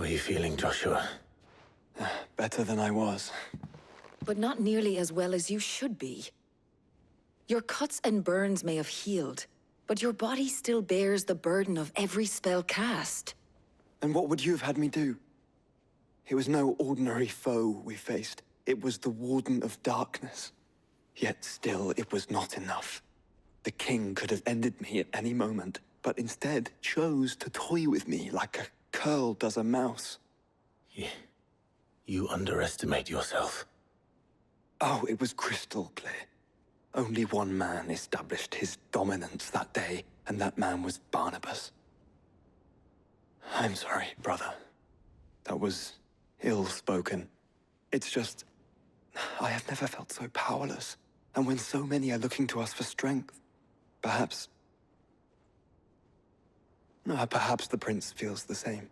are you feeling, Joshua? Better than I was. But not nearly as well as you should be. Your cuts and burns may have healed, but your body still bears the burden of every spell cast. And what would you have had me do? It was no ordinary foe we faced. It was the Warden of Darkness. Yet still, it was not enough. The king could have ended me at any moment, but instead chose to toy with me like a curl does a mouse. You underestimate yourself. Oh, it was crystal clear. Only one man established his dominance that day, and that man was Barnabas. I'm sorry, brother. That was ill-spoken. It's just, I have never felt so powerless. And when so many are looking to us for strength, perhaps the prince feels the same.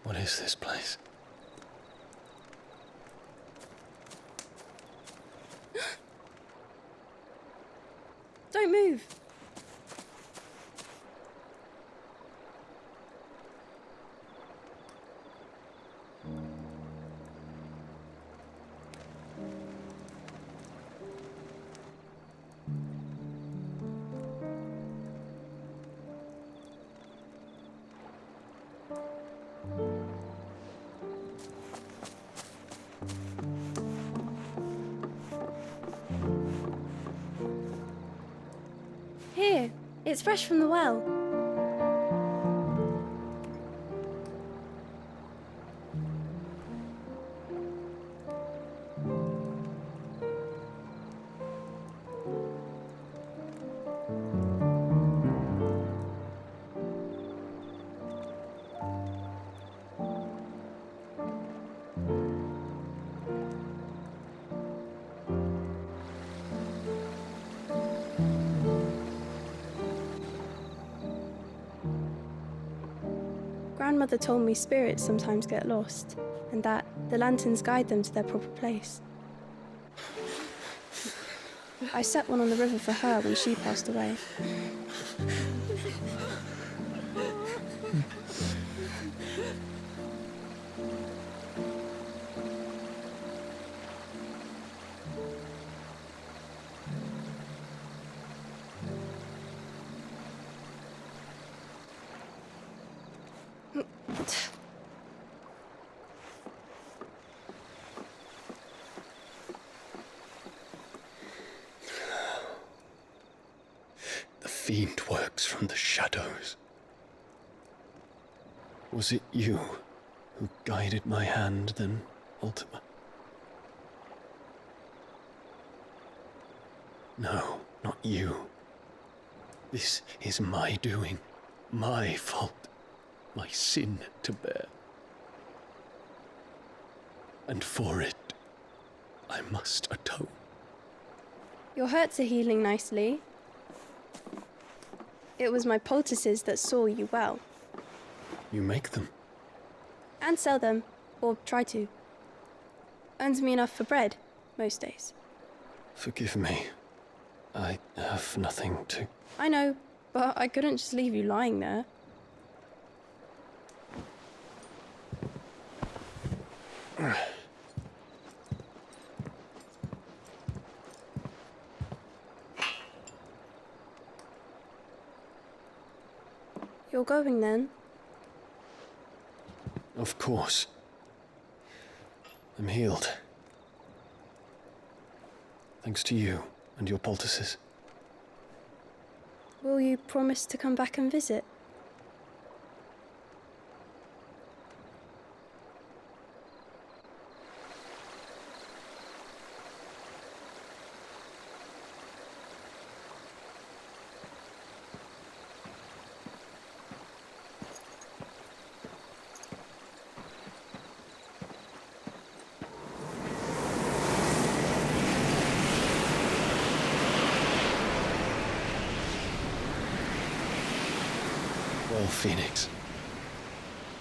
What is this place? Don't move. Here, it's fresh from the well. Grandmother told me spirits sometimes get lost, and that the lanterns guide them to their proper place. I set one on the river for her when she passed away. The fiend works from the shadows. Was it you who guided my hand then, Ultima? No, not you. This is my doing, my fault, my sin to bear. And for it, I must atone. Your hurts are healing nicely. It was my poultices that saw you well. You make them? And sell them, or try to. Earns me enough for bread, most days. Forgive me. I have nothing to... I know, but I couldn't just leave you lying there. You're going then? Of course. I'm healed. Thanks to you and your poultices. Will you promise to come back and visit? Well, Phoenix,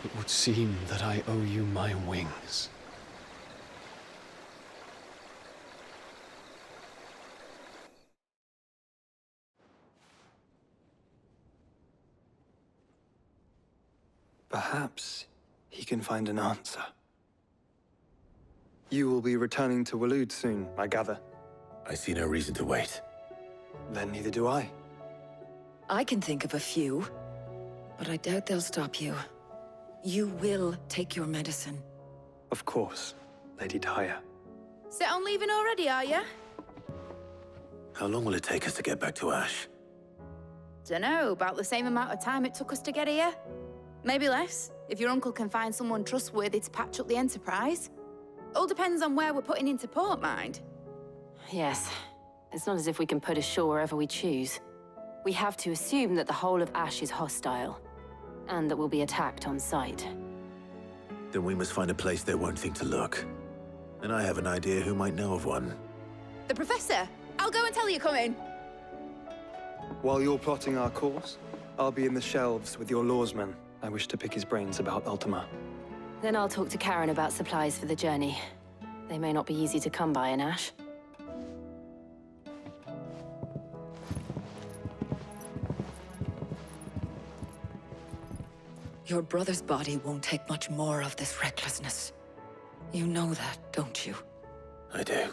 it would seem that I owe you my wings. Perhaps he can find an answer. You will be returning to Waloed soon, I gather. I see no reason to wait. Then neither do I. I can think of a few, but I doubt they'll stop you. You will take your medicine. Of course, Lady Dahlia. Set on leaving already, are you? How long will it take us to get back to Ash? Dunno, about the same amount of time it took us to get here. Maybe less, if your uncle can find someone trustworthy to patch up the Enterprise. All depends on where we're putting into port, mind. Yes. It's not as if we can put ashore wherever we choose. We have to assume that the whole of Ash is hostile, and that we'll be attacked on sight. Then we must find a place they won't think to look. And I have an idea who might know of one. The Professor! I'll go and tell you come in. While you're plotting our course, I'll be in the shelves with your lawsman. I wish to pick his brains about Ultima. Then I'll talk to Karen about supplies for the journey. They may not be easy to come by in Ash. Your brother's body won't take much more of this recklessness. You know that, don't you? I do.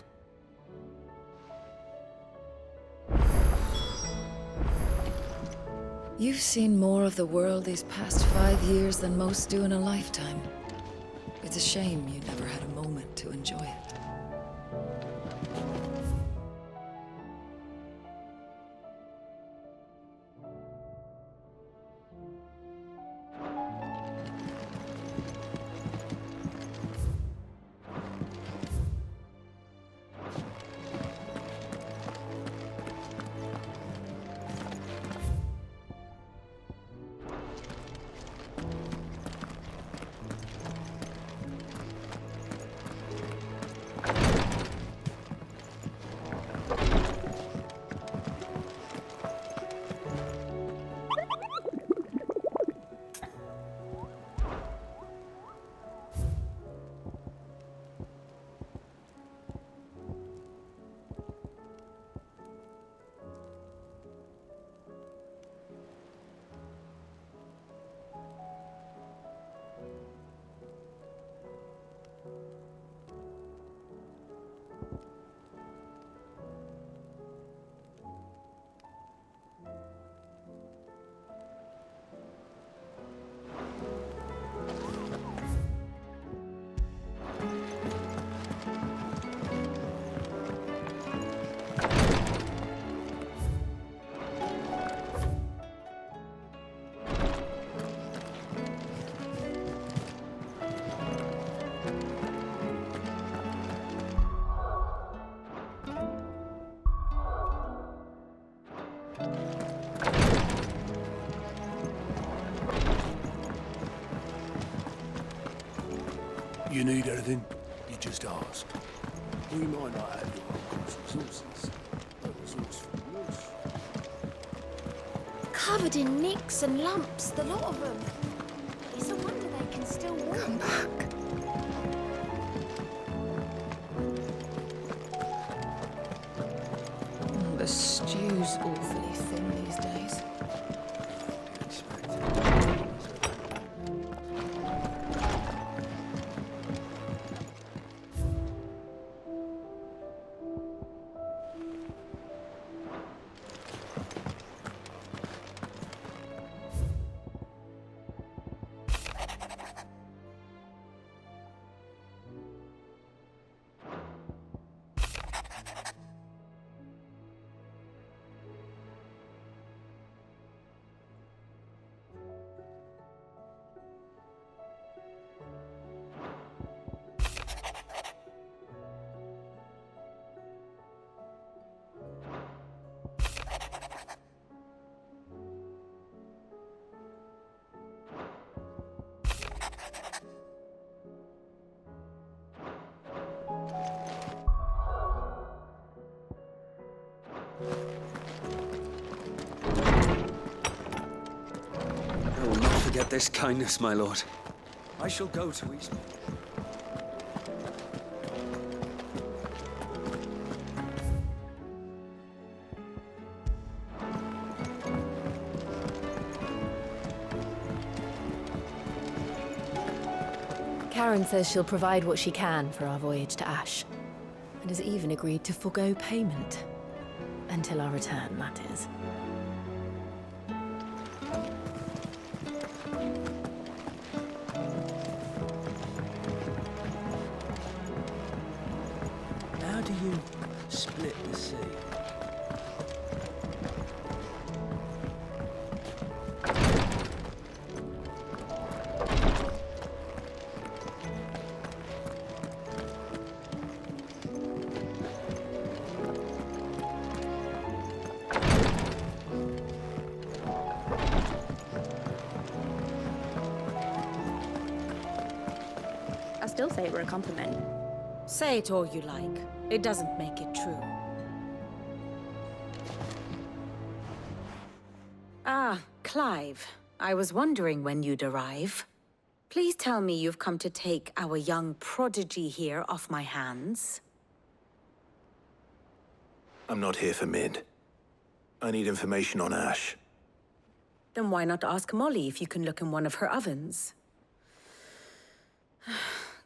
You've seen more of the world these past 5 years than most do in a lifetime. It's a shame you never had a moment to enjoy it. You need anything, you just ask. We might not have your uncle's resources, but resourcefulness. Covered in nicks and lumps, the lot of them. It's a wonder they can still walk. Come back. The stew's awfully thin these days. forget this kindness, my lord. I shall go to Eastman. Karen says she'll provide what she can for our voyage to Ash, and has even agreed to forgo payment. Until our return, that is. How do you split the sea? I still say it were a compliment. Say it all you like. It doesn't make it true. Ah, Clive. I was wondering when you'd arrive. Please tell me you've come to take our young prodigy here off my hands. I'm not here for Mid. I need information on Ash. Then why not ask Molly if you can look in one of her ovens?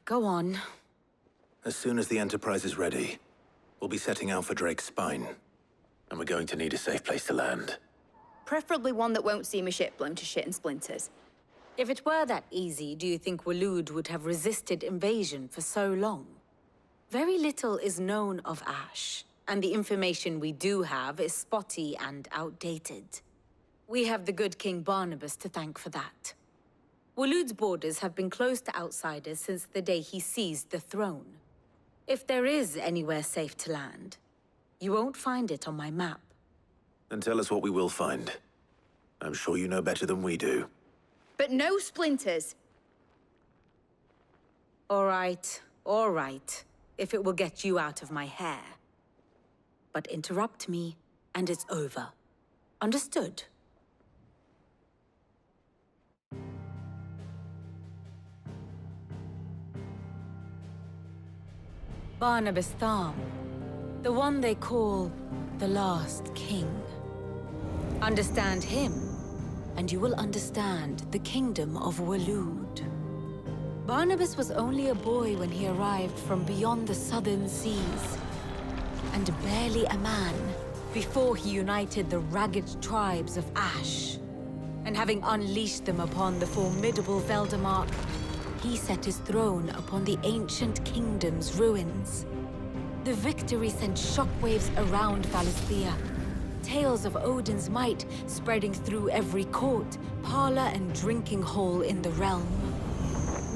Go on. As soon as the Enterprise is ready, we'll be setting out for Drake's Spine. And we're going to need a safe place to land. Preferably one that won't see my ship blown to shit and splinters. If it were that easy, do you think Waloed would have resisted invasion for so long? Very little is known of Ash, and the information we do have is spotty and outdated. We have the good King Barnabas to thank for that. Waloed's borders have been closed to outsiders since the day he seized the throne. If there is anywhere safe to land, you won't find it on my map. Then tell us what we will find. I'm sure you know better than we do. But no splinters! All right, if it will get you out of my hair. But interrupt me, and it's over. Understood? Barnabas Tham, the one they call the Last King. Understand him, and you will understand the kingdom of Waloed. Barnabas was only a boy when he arrived from beyond the southern seas, and barely a man before he united the ragged tribes of Ash. And having unleashed them upon the formidable Veldamark, he set his throne upon the ancient kingdom's ruins. The victory sent shockwaves around Valisthea, tales of Odin's might spreading through every court, parlor, and drinking hole in the realm.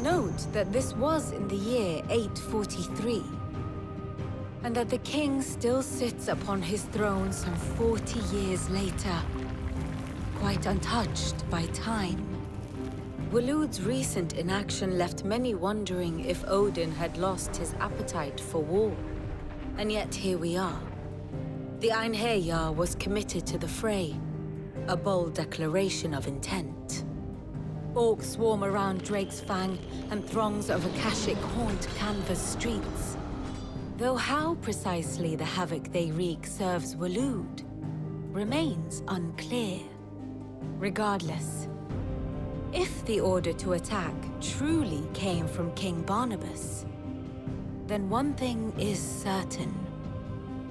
Note that this was in the year 843, and that the king still sits upon his throne some 40 years later, quite untouched by time. Waloed's recent inaction left many wondering if Odin had lost his appetite for war. And yet here we are. The Einherjar was committed to the fray, a bold declaration of intent. Orcs swarm around Drake's Fang, and throngs of Akashic haunt Canvas streets. Though how precisely the havoc they wreak serves Waloed remains unclear. Regardless, if the order to attack truly came from King Barnabas, then one thing is certain.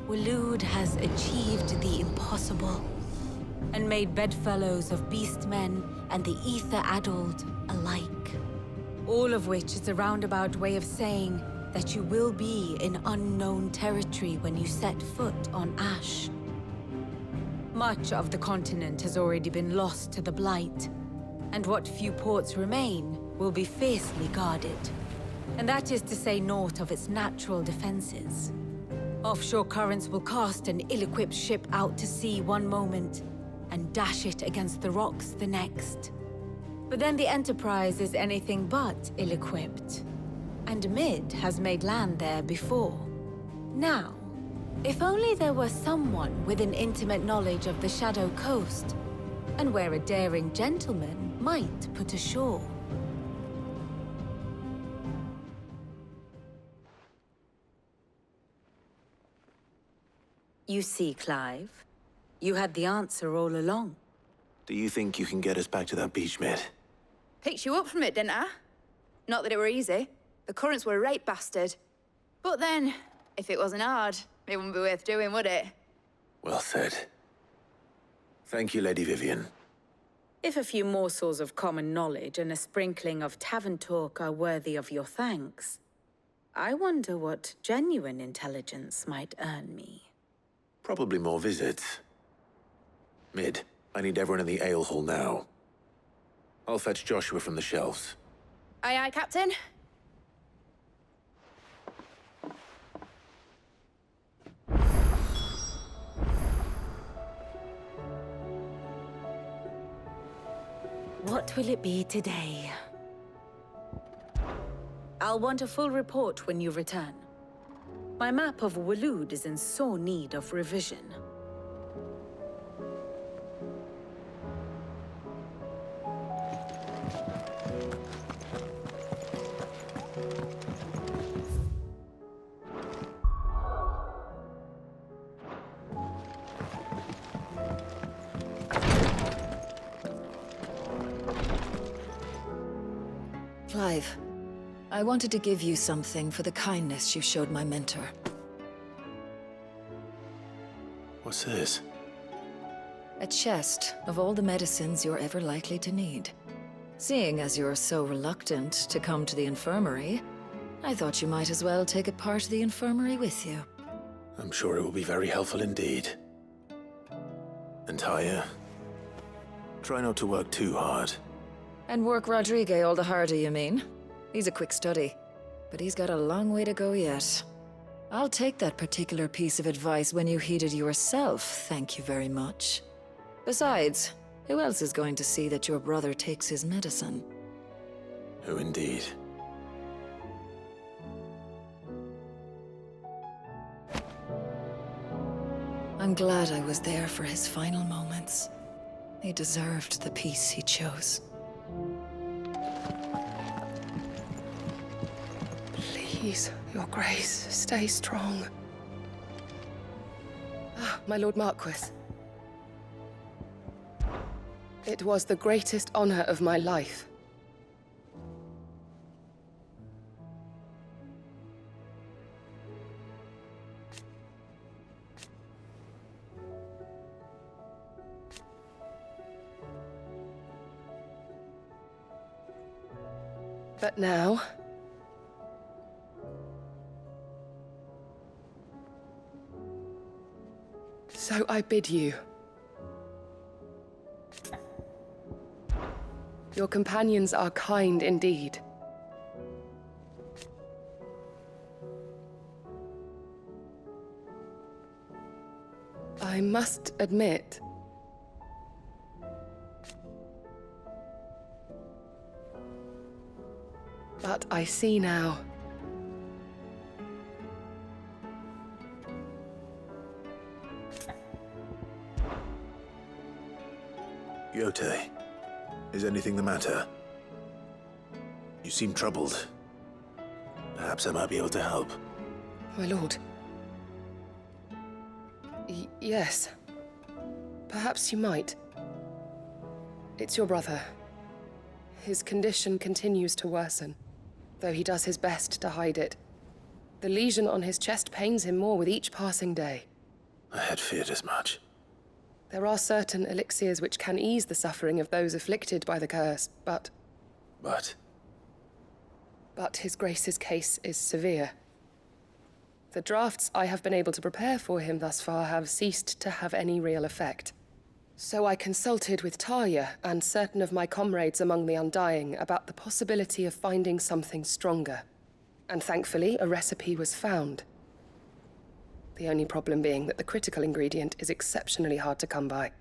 Waloed has achieved the impossible, and made bedfellows of beastmen and the ether-addled alike. All of which is a roundabout way of saying that you will be in unknown territory when you set foot on Ash. Much of the continent has already been lost to the Blight, and what few ports remain will be fiercely guarded. And that is to say naught of its natural defenses. Offshore currents will cast an ill-equipped ship out to sea one moment, and dash it against the rocks the next. But then the Enterprise is anything but ill-equipped, and Mid has made land there before. Now, if only there were someone with an intimate knowledge of the Shadow Coast, and where a daring gentleman might put ashore. You see, Clive, you had the answer all along. Do you think you can get us back to that beach, mate? Picked you up from it, didn't I? Not that it were easy. The currents were a right bastard. But then, if it wasn't hard, it wouldn't be worth doing, would it? Well said. Thank you, Lady Vivian. If a few morsels of common knowledge and a sprinkling of tavern talk are worthy of your thanks, I wonder what genuine intelligence might earn me. Probably more visits. Mid, I need everyone in the ale hall now. I'll fetch Joshua from the shelves. Aye, aye, Captain. What will it be today? I'll want a full report when you return. My map of Waloed is in sore need of revision. Clive, I wanted to give you something for the kindness you showed my mentor. What's this? A chest of all the medicines you're ever likely to need. Seeing as you're so reluctant to come to the infirmary, I thought you might as well take a part of the infirmary with you. I'm sure it will be very helpful indeed. And Taya, try not to work too hard. And work Rodrigue all the harder, you mean? He's a quick study, but he's got a long way to go yet. I'll take that particular piece of advice when you heed it yourself, thank you very much. Besides, who else is going to see that your brother takes his medicine? Who indeed? I'm glad I was there for his final moments. He deserved the peace he chose. Please, Your Grace, stay strong. Ah, my Lord Marquis. It was the greatest honor of my life. But now, so I bid you. Your companions are kind indeed. I must admit, but I see now. Yote, is anything the matter? You seem troubled. Perhaps I might be able to help. My lord. Yes. Perhaps you might. It's your brother. His condition continues to worsen, though he does his best to hide it. The lesion on his chest pains him more with each passing day. I had feared as much. There are certain elixirs which can ease the suffering of those afflicted by the curse, but... But His Grace's case is severe. The drafts I have been able to prepare for him thus far have ceased to have any real effect. So I consulted with Talia and certain of my comrades among the Undying about the possibility of finding something stronger. And thankfully, a recipe was found. The only problem being that the critical ingredient is exceptionally hard to come by,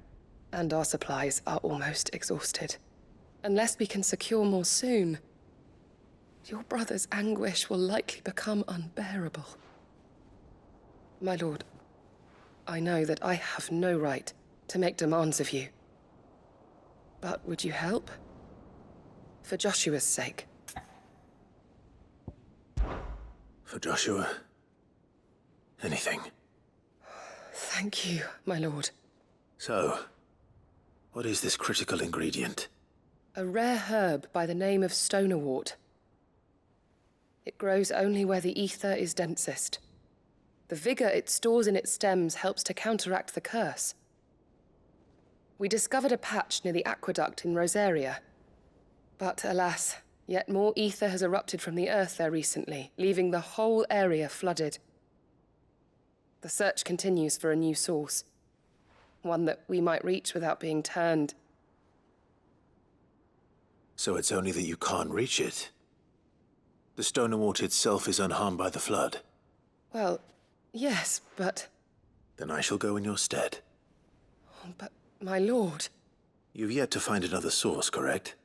and our supplies are almost exhausted. Unless we can secure more soon, your brother's anguish will likely become unbearable. My lord, I know that I have no right to make demands of you. But would you help? For Joshua's sake. For Joshua? Anything. Thank you, my lord. So, what is this critical ingredient? A rare herb by the name of stonerwort. It grows only where the ether is densest. The vigor it stores in its stems helps to counteract the curse. We discovered a patch near the aqueduct in Rosaria. But alas, yet more ether has erupted from the earth there recently, leaving the whole area flooded. The search continues for a new source. One that we might reach without being turned. So it's only that you can't reach it? The stonerwort itself is unharmed by the flood? Well, yes, but... Then I shall go in your stead. But, my lord... You've yet to find another source, correct?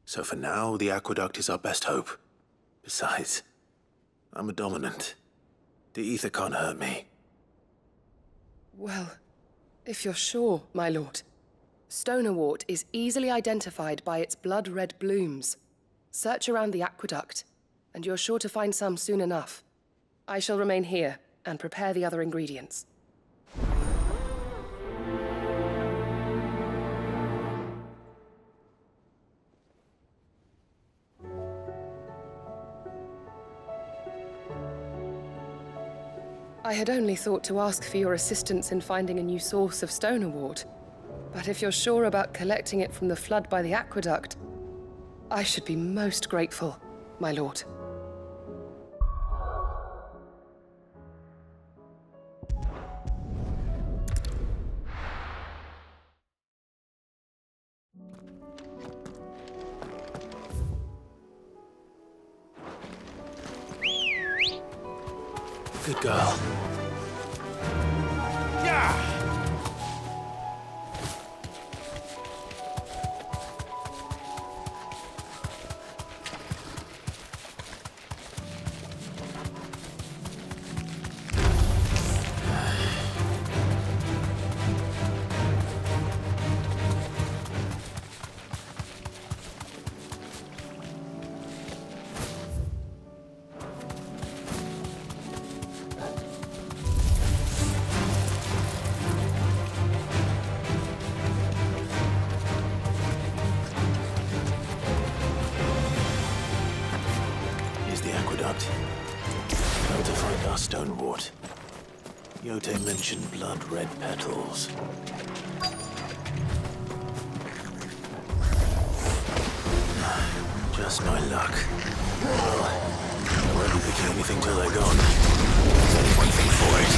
So for now, the aqueduct is our best hope. Besides, I'm a dominant. The ether can't hurt me. Well, if you're sure, my lord. Stonerwort is easily identified by its blood-red blooms. Search around the aqueduct, and you're sure to find some soon enough. I shall remain here and prepare the other ingredients. I had only thought to ask for your assistance in finding a new source of stonerwort. But if you're sure about collecting it from the flood by the aqueduct, I should be most grateful, my lord. Good girl. How to find our stonerwort. Yote mentioned blood-red petals. Just my luck. Well, I won't be picking anything till they're gone. There's only one thing for it.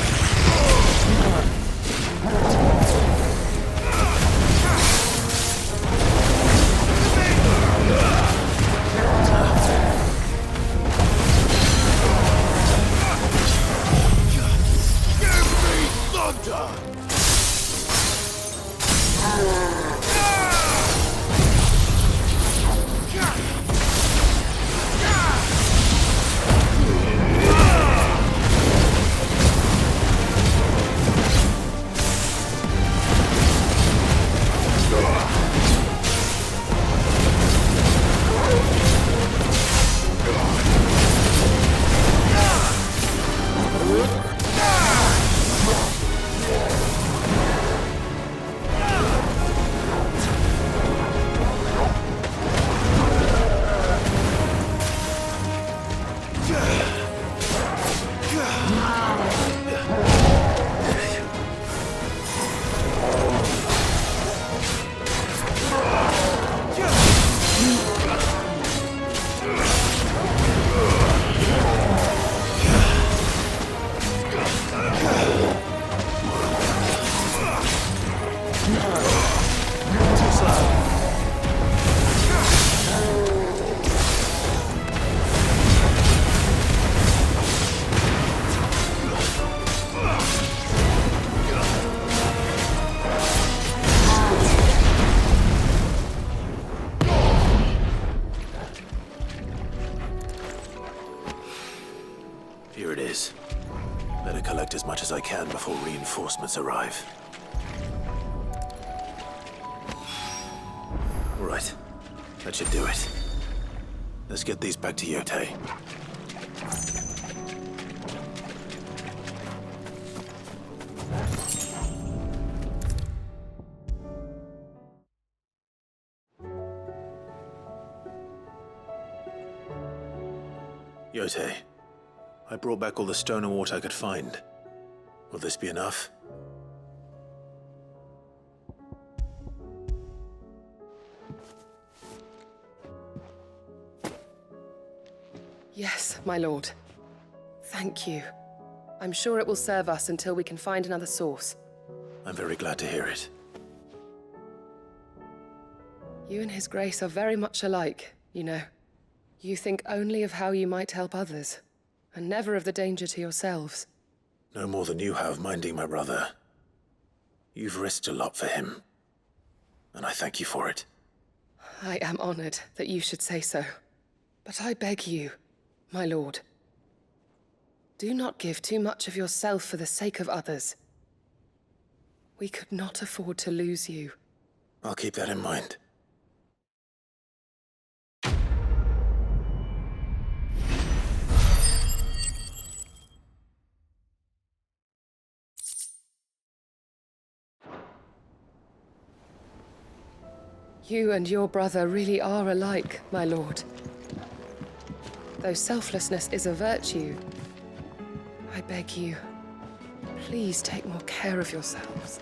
Here it is. Better collect as much as I can before reinforcements arrive. That should do it. Let's get these back to Yotei. Yotei, I brought back all the stone and water I could find. Will this be enough? Yes, my lord. Thank you. I'm sure it will serve us until we can find another source. I'm very glad to hear it. You and His Grace are very much alike, you know. You think only of how you might help others, and never of the danger to yourselves. No more than you have minding my brother. You've risked a lot for him, and I thank you for it. I am honored that you should say so. But I beg you, my lord, do not give too much of yourself for the sake of others. We could not afford to lose you. I'll keep that in mind. You and your brother really are alike, my lord. Though selflessness is a virtue, I beg you, please take more care of yourselves.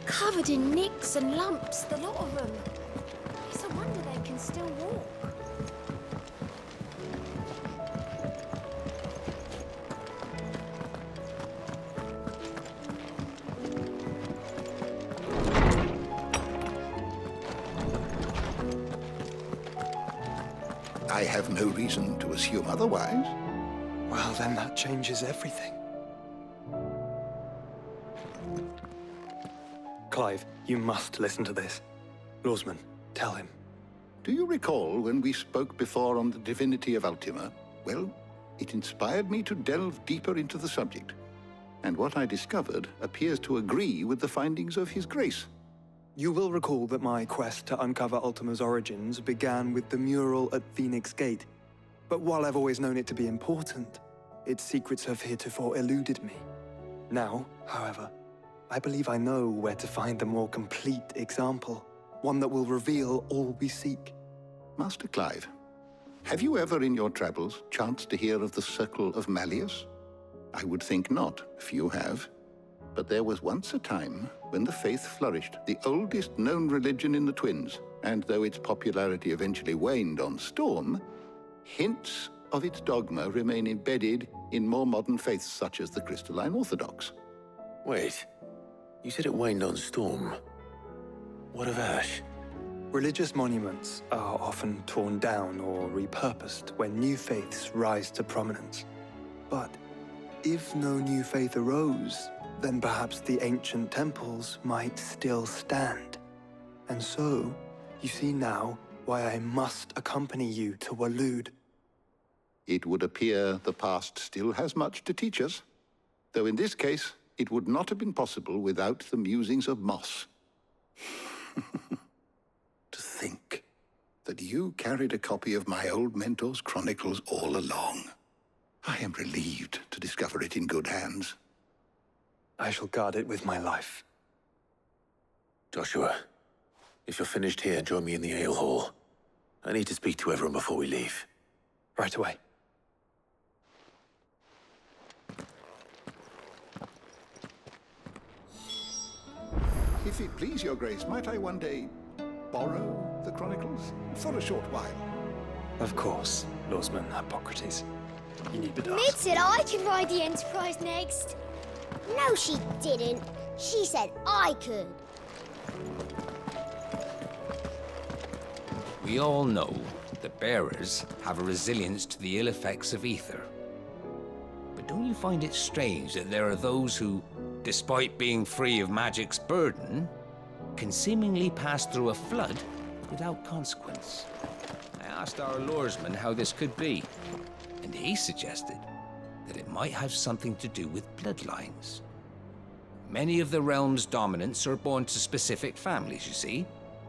Covered in nicks and lumps, the lot of them. It's a wonder they can still walk. I have no reason to assume otherwise. Well, then that changes everything. Clive, you must listen to this. Lawsman, tell him. Do you recall when we spoke before on the divinity of Ultima? Well, it inspired me to delve deeper into the subject. And what I discovered appears to agree with the findings of His Grace. You will recall that my quest to uncover Ultima's origins began with the mural at Phoenix Gate. But while I've always known it to be important, its secrets have heretofore eluded me. Now, however, I believe I know where to find the more complete example, one that will reveal all we seek. Master Clive, have you ever in your travels chanced to hear of the Circle of Malleus? I would think not, if you have. But there was once a time when the faith flourished, the oldest known religion in the Twins, and though its popularity eventually waned on Storm, hints of its dogma remain embedded in more modern faiths such as the Crystalline Orthodox. Wait. You said it waned on Storm. What of Ash? Religious monuments are often torn down or repurposed when new faiths rise to prominence. But if no new faith arose, then perhaps the ancient temples might still stand. And so, you see now why I must accompany you to Waloed. It would appear the past still has much to teach us, though in this case, it would not have been possible without the musings of Moss. To think that you carried a copy of my old mentor's chronicles all along. I am relieved to discover it in good hands. I shall guard it with my life. Joshua, if you're finished here, join me in the ale hall. I need to speak to everyone before we leave. Right away. If it please your grace, might I one day borrow the chronicles for a short while? Of course, Lawsman Hippocrates. You need but ask. Mid said I could ride the Enterprise next. No, she didn't. She said I could. We all know that bearers have a resilience to the ill effects of ether. But don't you find it strange that there are those who, despite being free of magic's burden, can seemingly pass through a flood without consequence? I asked our luresman how this could be, and he suggested that it might have something to do with bloodlines. Many of the realm's dominants are born to specific families, you see.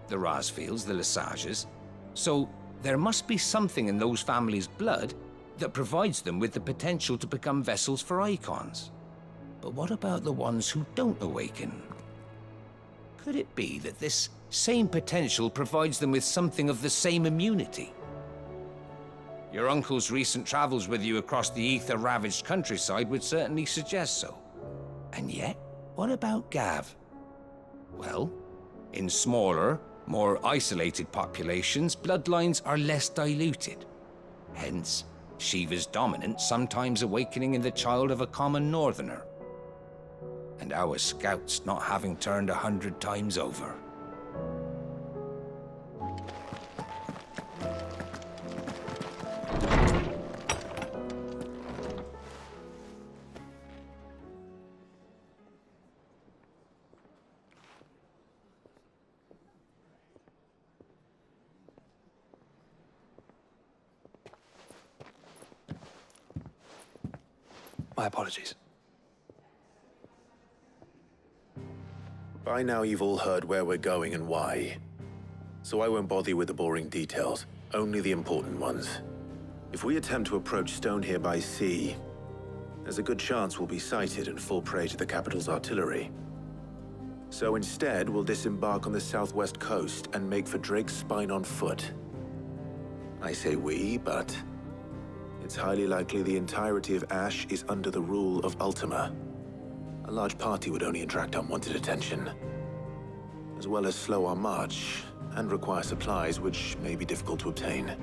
The Rasfields, the Lesages. So there must be something in those families' blood that provides them with the potential to become vessels for icons. But what about the ones who don't awaken? Could it be that this same potential provides them with something of the same immunity? Your uncle's recent travels with you across the ether-ravaged countryside would certainly suggest so. And yet, what about Gav? Well, in smaller, more isolated populations, bloodlines are less diluted. Hence, Shiva's dominance sometimes awakening in the child of a common northerner. And our scouts not having turned 100 times over. My apologies. By now you've all heard where we're going and why. So I won't bother you with the boring details, only the important ones. If we attempt to approach Stonehere by sea, there's a good chance we'll be sighted and fall prey to the capital's artillery. So instead, we'll disembark on the southwest coast and make for Drake's Spine on foot. I say we, but it's highly likely the entirety of Ash is under the rule of Ultima. A large party would only attract unwanted attention, as well as slow our march and require supplies which may be difficult to obtain.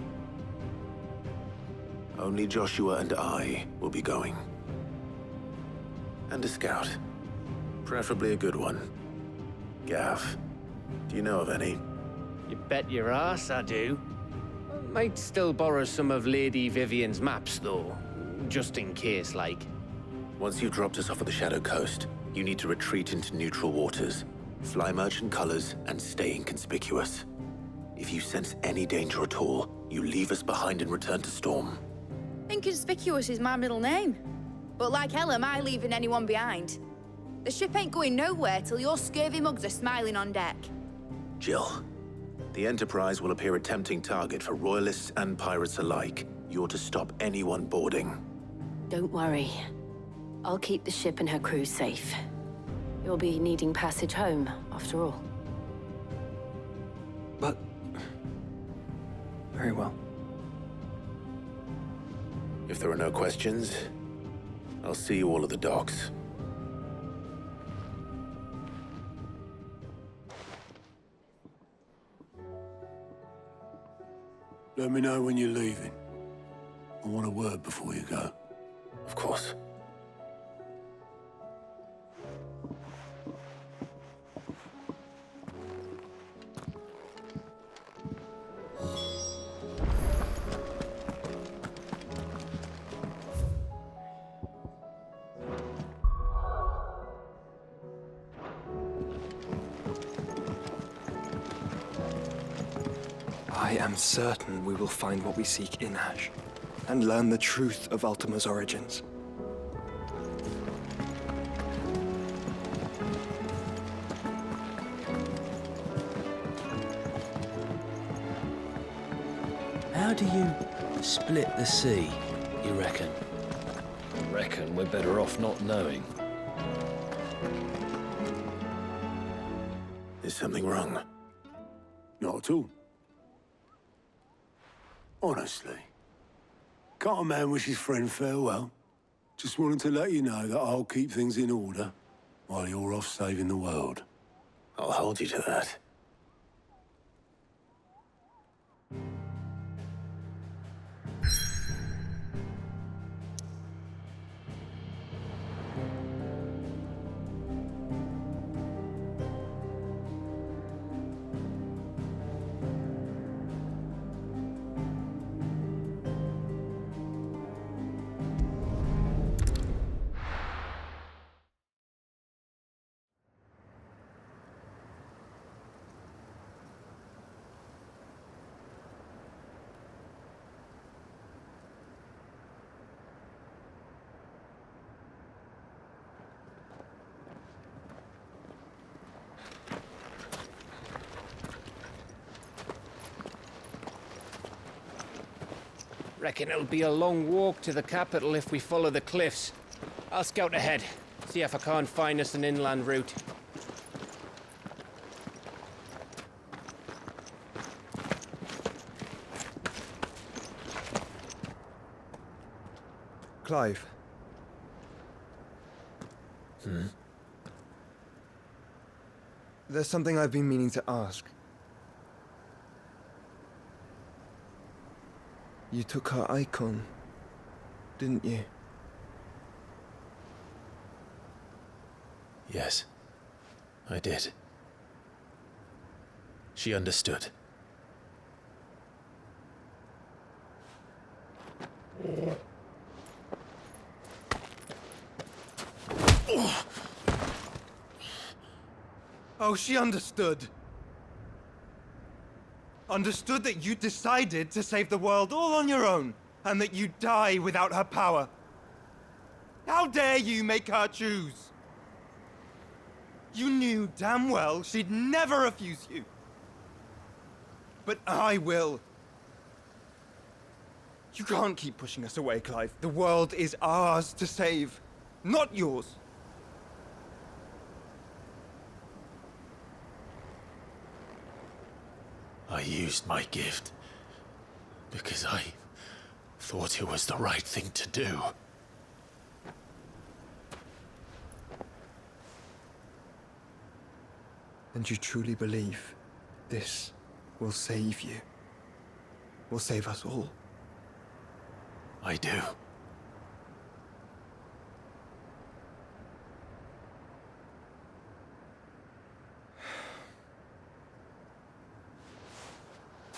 Only Joshua and I will be going. And a scout. Preferably a good one. Gav, do you know of any? You bet your ass I do. Might still borrow some of Lady Vivian's maps, though. Just in case, like. Once you've dropped us off at the Shadow Coast, you need to retreat into neutral waters, fly merchant colors, and stay inconspicuous. If you sense any danger at all, you leave us behind and return to Storm. Inconspicuous is my middle name. But like hell am I leaving anyone behind. The ship ain't going nowhere till your scurvy mugs are smiling on deck. Jill, the Enterprise will appear a tempting target for royalists and pirates alike. You're to stop anyone boarding. Don't worry. I'll keep the ship and her crew safe. You'll be needing passage home, after all. But... very well. If there are no questions, I'll see you all at the docks. Let me know when you're leaving. I want a word before you go. Of course. I am certain we will find what we seek in Ash, and learn the truth of Ultima's origins. How do you split the sea, you reckon? I reckon we're better off not knowing. Is something wrong? Not at all. Honestly. Can't a man wish his friend farewell? Just wanted to let you know that I'll keep things in order while you're off saving the world. I'll hold you to that. Reckon it'll be a long walk to the capital if we follow the cliffs. I'll scout ahead, see if I can't find us an inland route. Clive. There's something I've been meaning to ask. You took her icon, didn't you? Yes, I did. She understood. Oh, she understood. Understood that you decided to save the world all on your own, and that you'd die without her power. How dare you make her choose? You knew damn well she'd never refuse you. But I will. You can't keep pushing us away, Clive. The world is ours to save, not yours. I used my gift because I thought it was the right thing to do. And you truly believe this will save you? Will save us all? I do.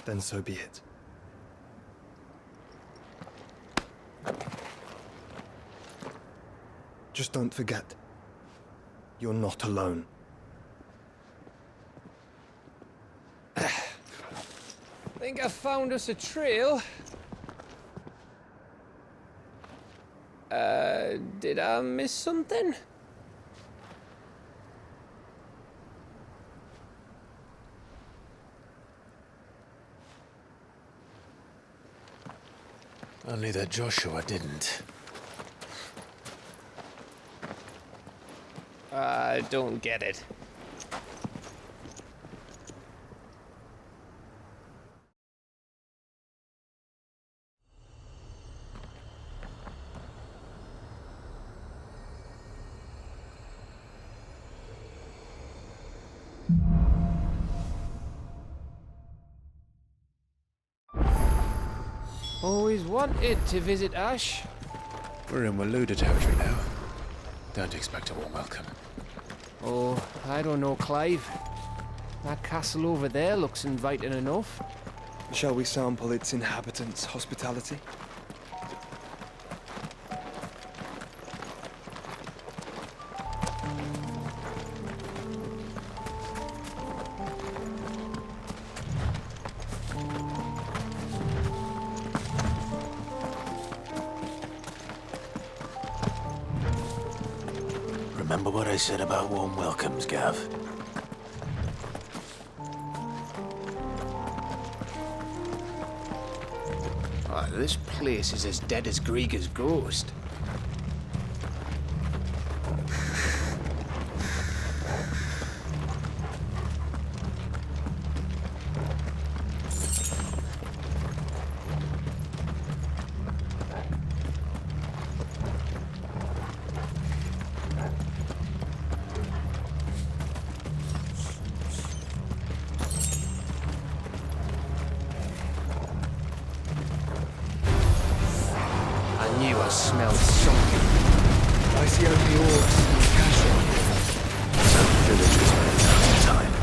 Then so be it. Just don't forget, you're not alone. Think I found us a trail. Did I miss something? Only that Joshua didn't. I don't get it. Always wanted to visit Ash. We're in Waluda territory now. Don't expect a warm welcome. Oh, I don't know, Clive. That castle over there looks inviting enough. Shall we sample its inhabitants' hospitality? Remember what I said about warm welcomes, Gav? Oh, this place is as dead as Greagor's ghost. I knew I smelled something. I see only orcs and casual. Some villagers ran out of time.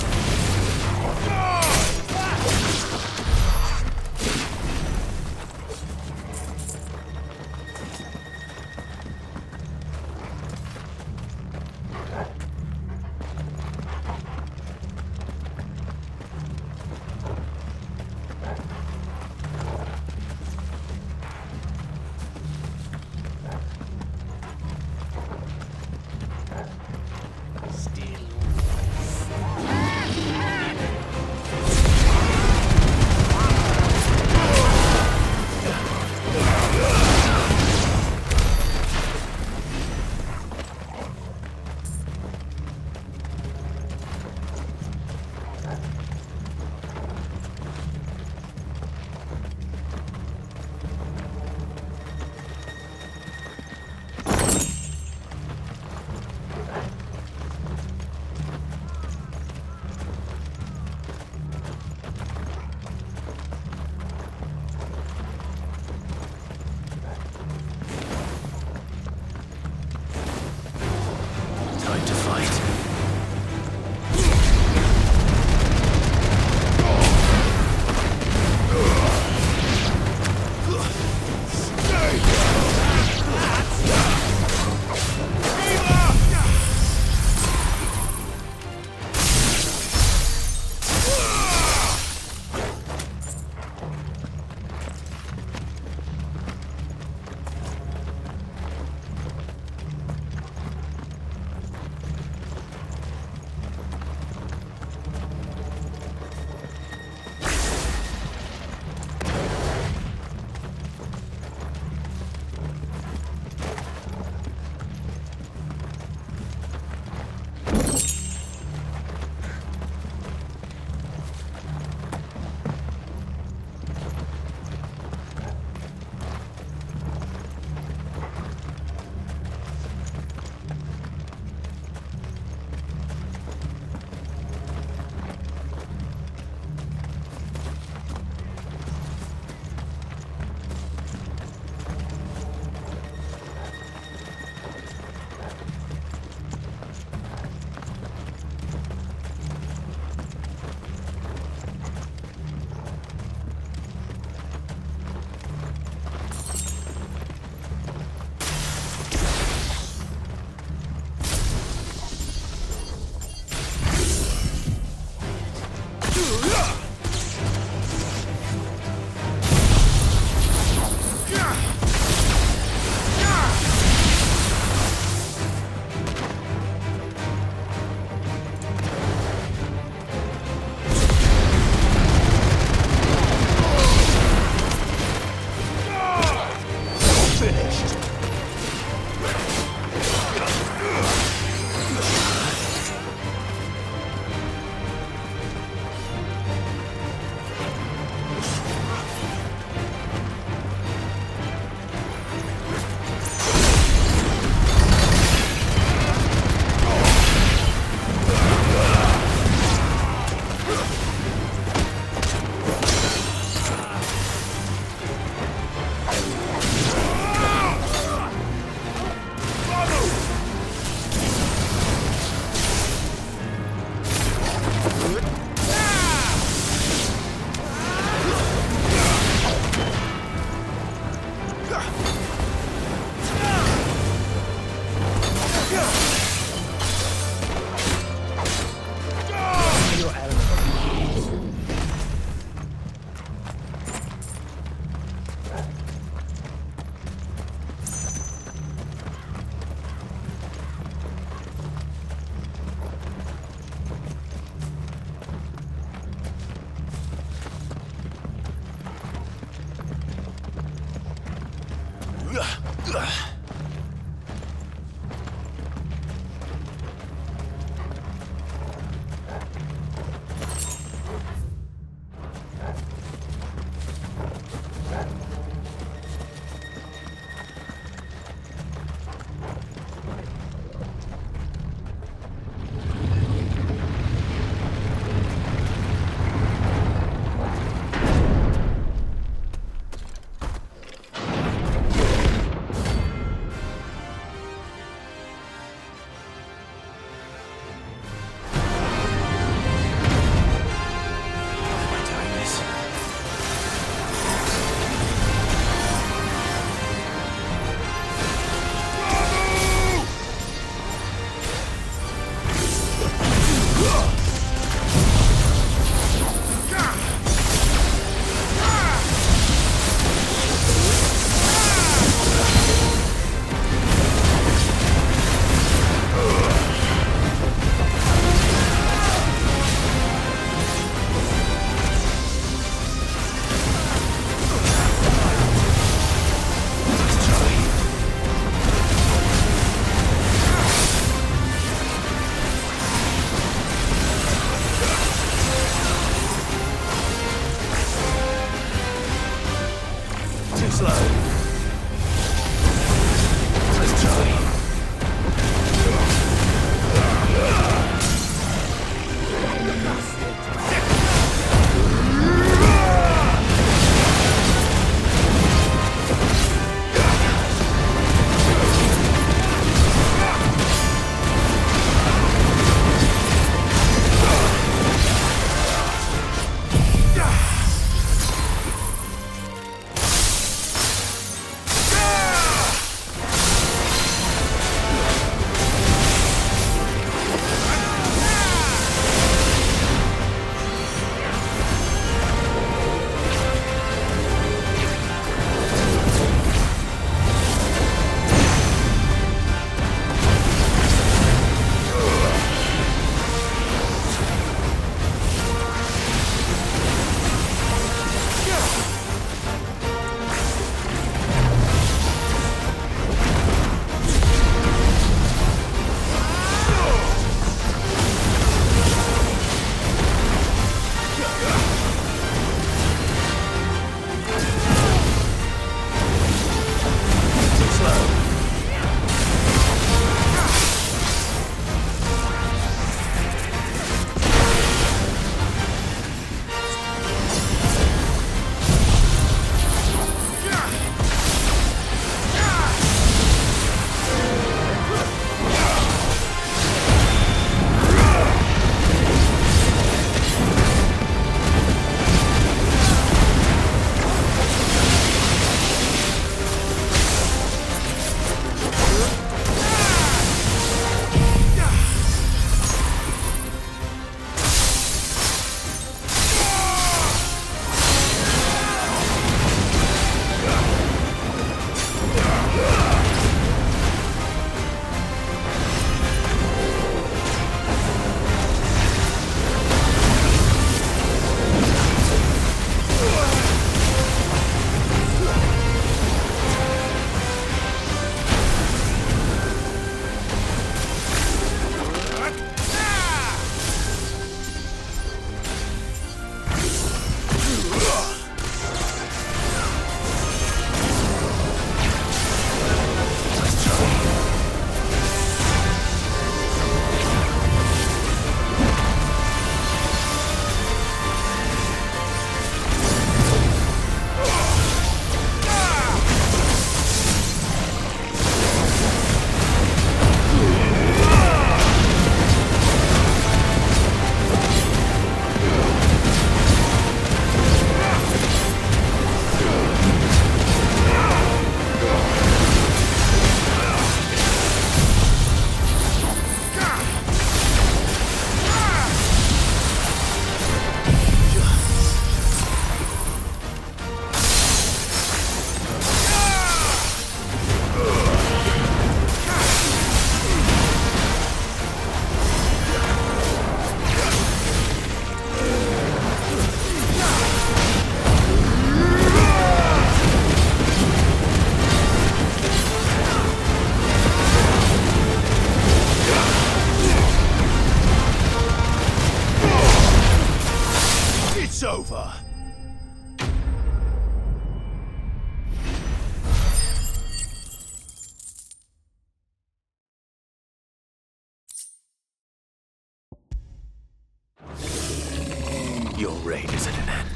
Your reign is at an end.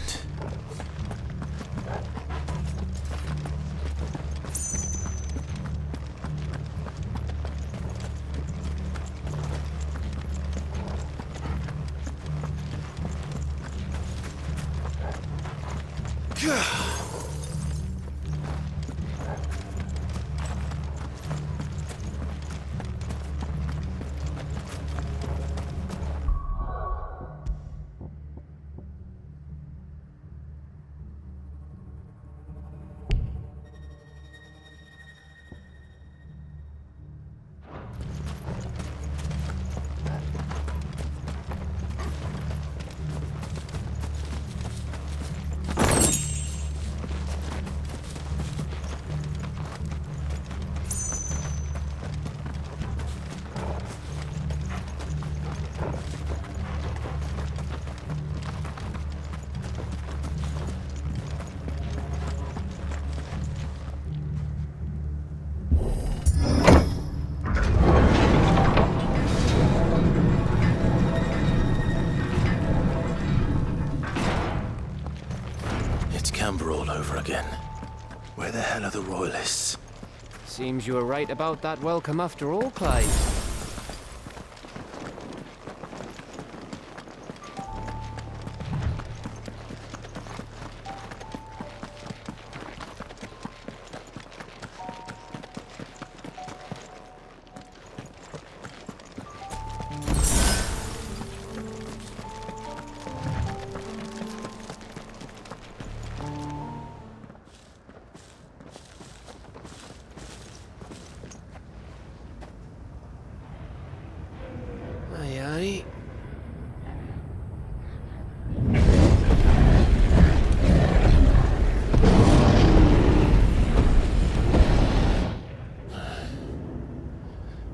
Camber all over again. Where the hell are the Royalists? Seems you were right about that welcome after all, Clive.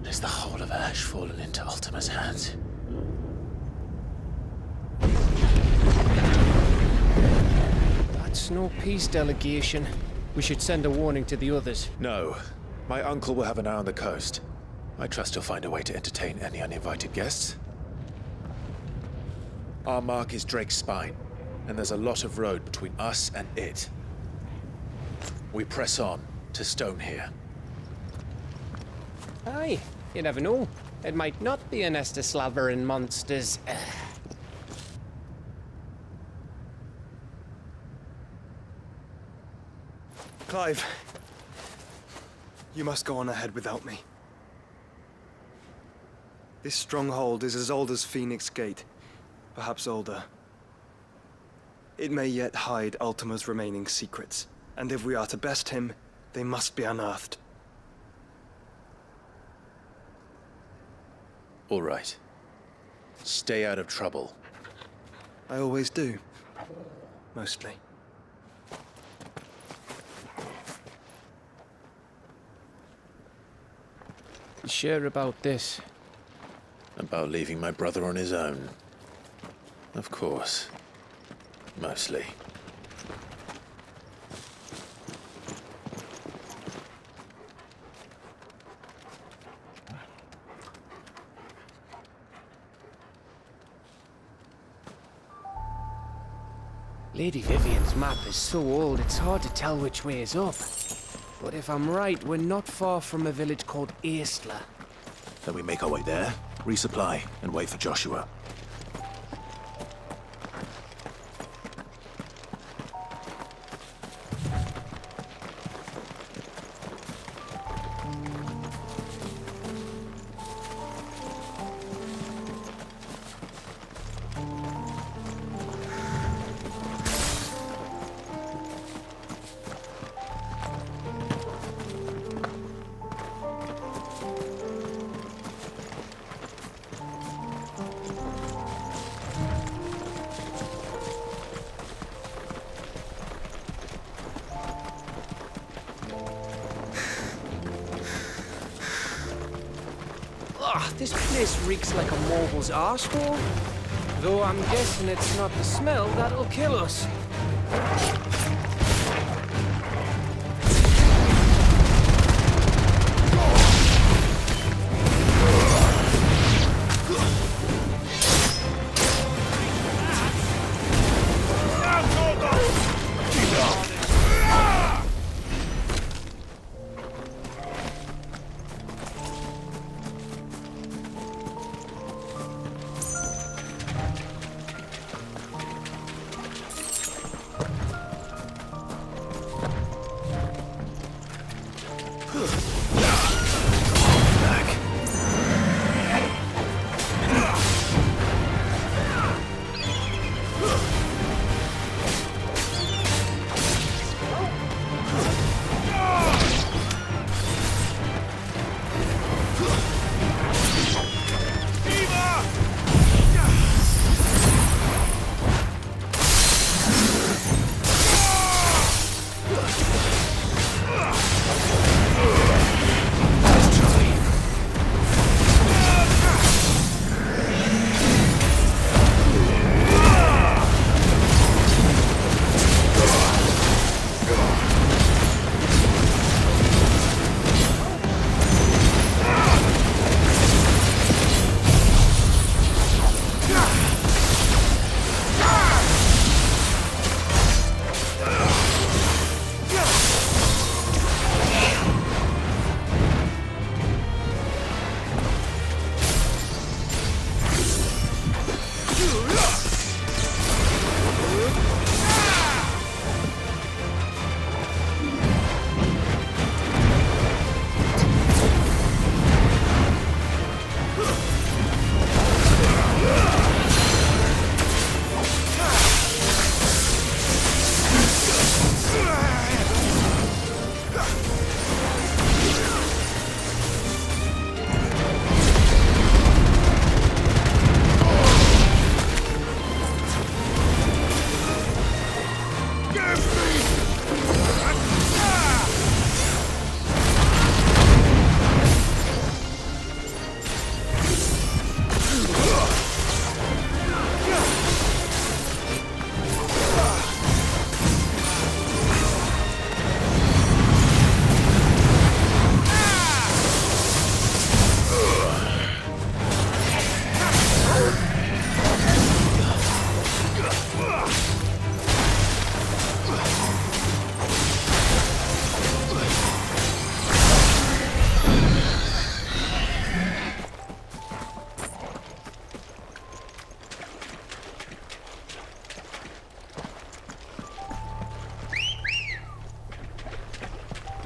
Is the whole of Ash fallen into Ultima's hands? That's no peace delegation. We should send a warning to the others. No. My uncle will have an eye on the coast. I trust he'll find a way to entertain any uninvited guests. Our mark is Drake's Spine, and there's a lot of road between us and it. We press on to Stone here. Aye, you never know. It might not be a nest of slavering monsters. Clive, you must go on ahead without me. This stronghold is as old as Phoenix Gate, perhaps older. It may yet hide Ultima's remaining secrets, and if we are to best him, they must be unearthed. All right. Stay out of trouble. I always do. Mostly. You sure about this? About leaving my brother on his own. Of course. Mostly. Lady Vivian's map is so old it's hard to tell which way is up. But if I'm right, we're not far from a village called Aistla. Then we make our way there, resupply, and wait for Joshua. This place reeks like a mogul's arsehole. Though I'm guessing it's not the smell that'll kill us.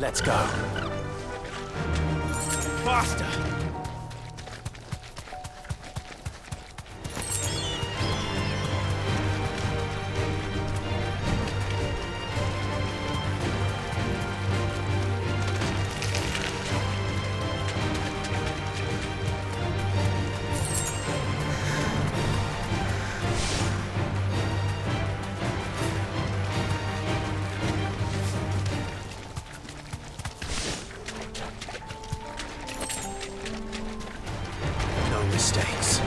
Let's go. Faster! Mistakes.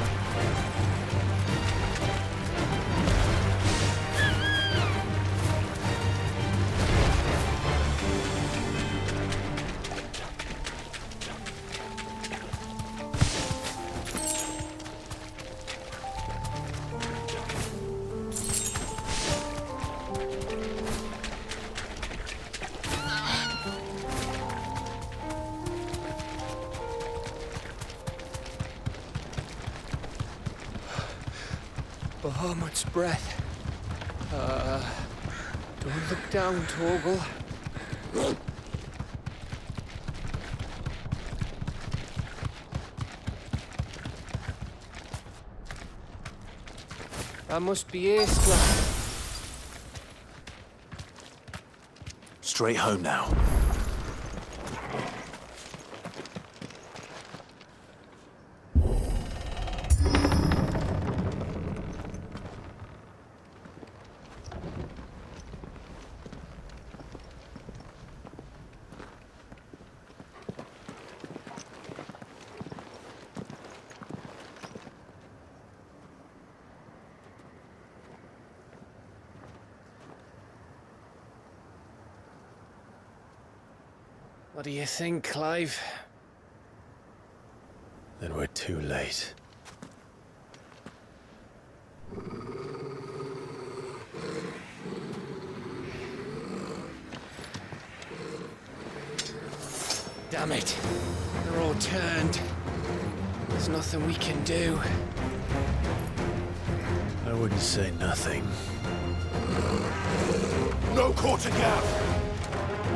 Bahamut's breath. Don't look down, Torgal. That must be Aestra. Straight home now. What do you think, Clive? Then we're too late. Damn it. They're all turned. There's nothing we can do. I wouldn't say nothing. No quarter gap!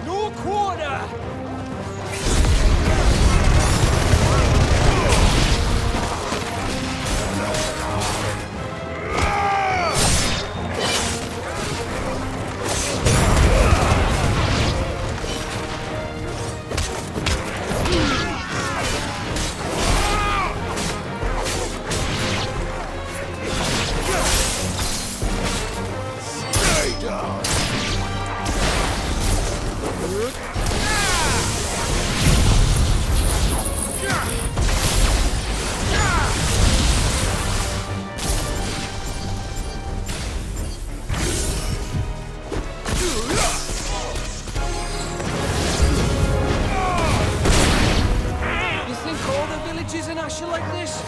No quarter! Like this?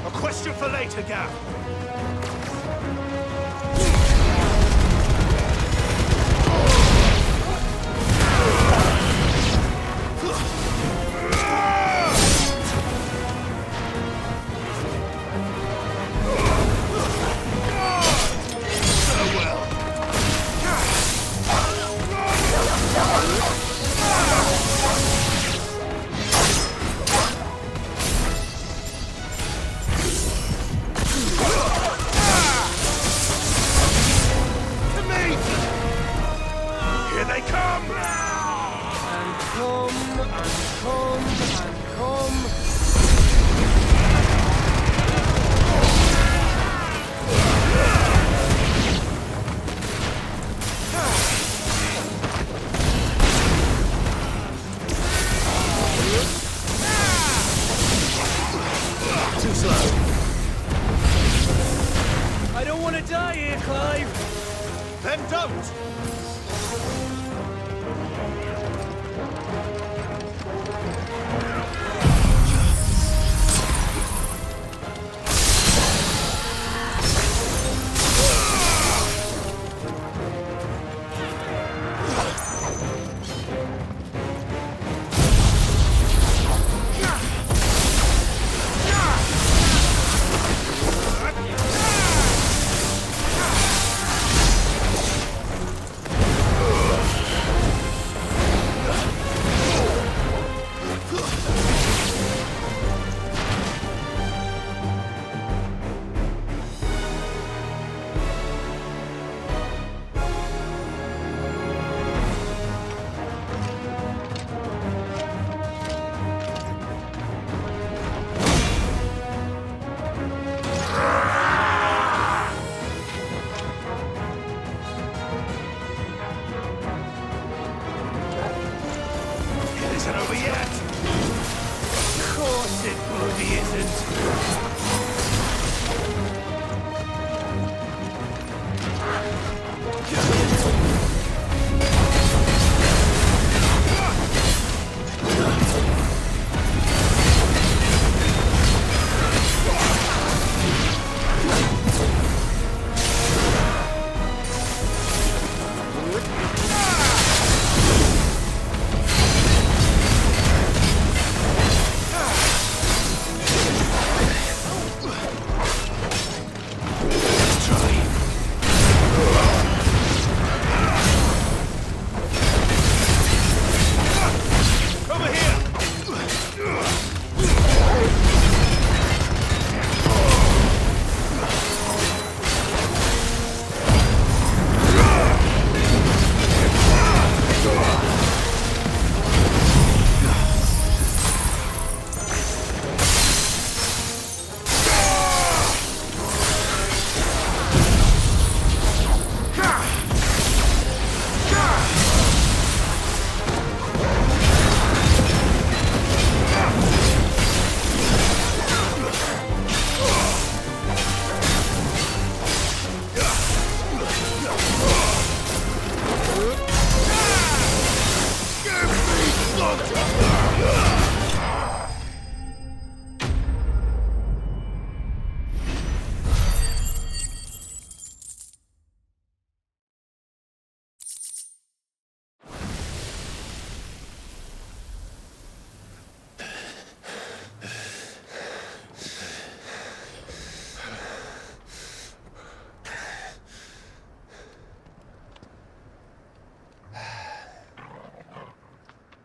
A question for later, Gav. Too slow. I don't want to die here, Clive. Then don't! it, bloody isn't.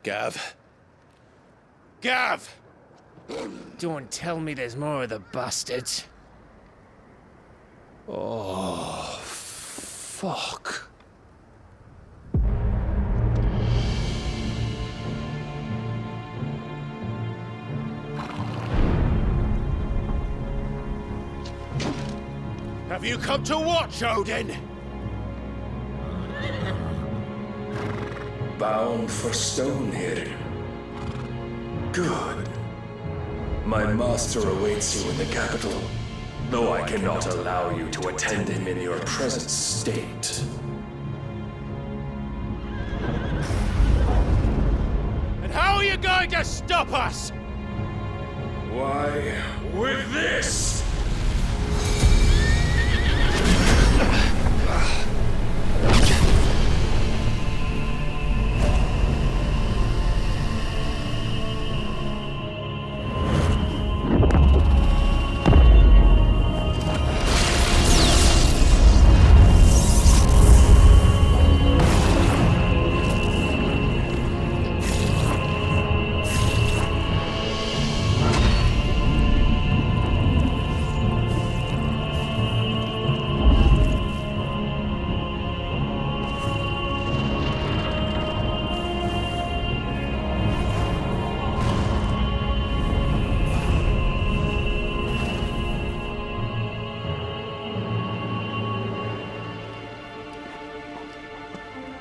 Gav. Gav! Don't tell me there's more of the bastards. Oh, fuck. Have you come to watch, Odin? Bound for Stonehill. Good. My master awaits you in the capital, though I cannot allow you to attend him in your present state. And how are you going to stop us? Why, with this!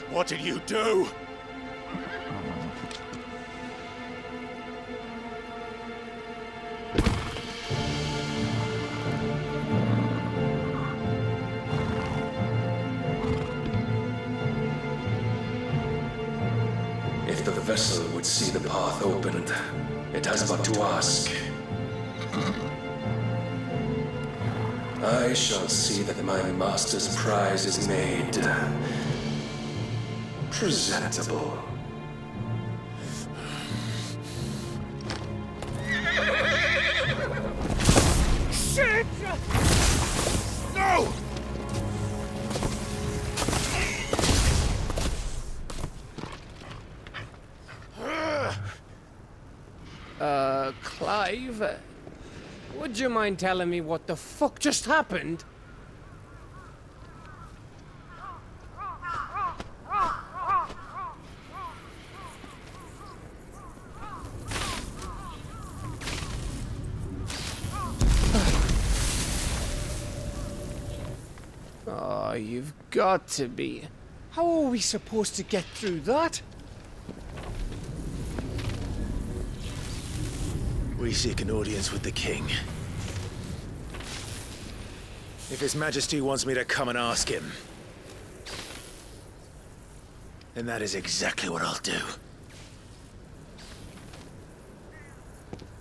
What did you do? If the vessel would see the path opened, it has but to ask. I shall see that my master's prize is made presentable. Shit! No! Clive, would you mind telling me what the fuck just happened? Oh, you've got to be. How are we supposed to get through that? We seek an audience with the king. If His Majesty wants me to come and ask him, then that is exactly what I'll do.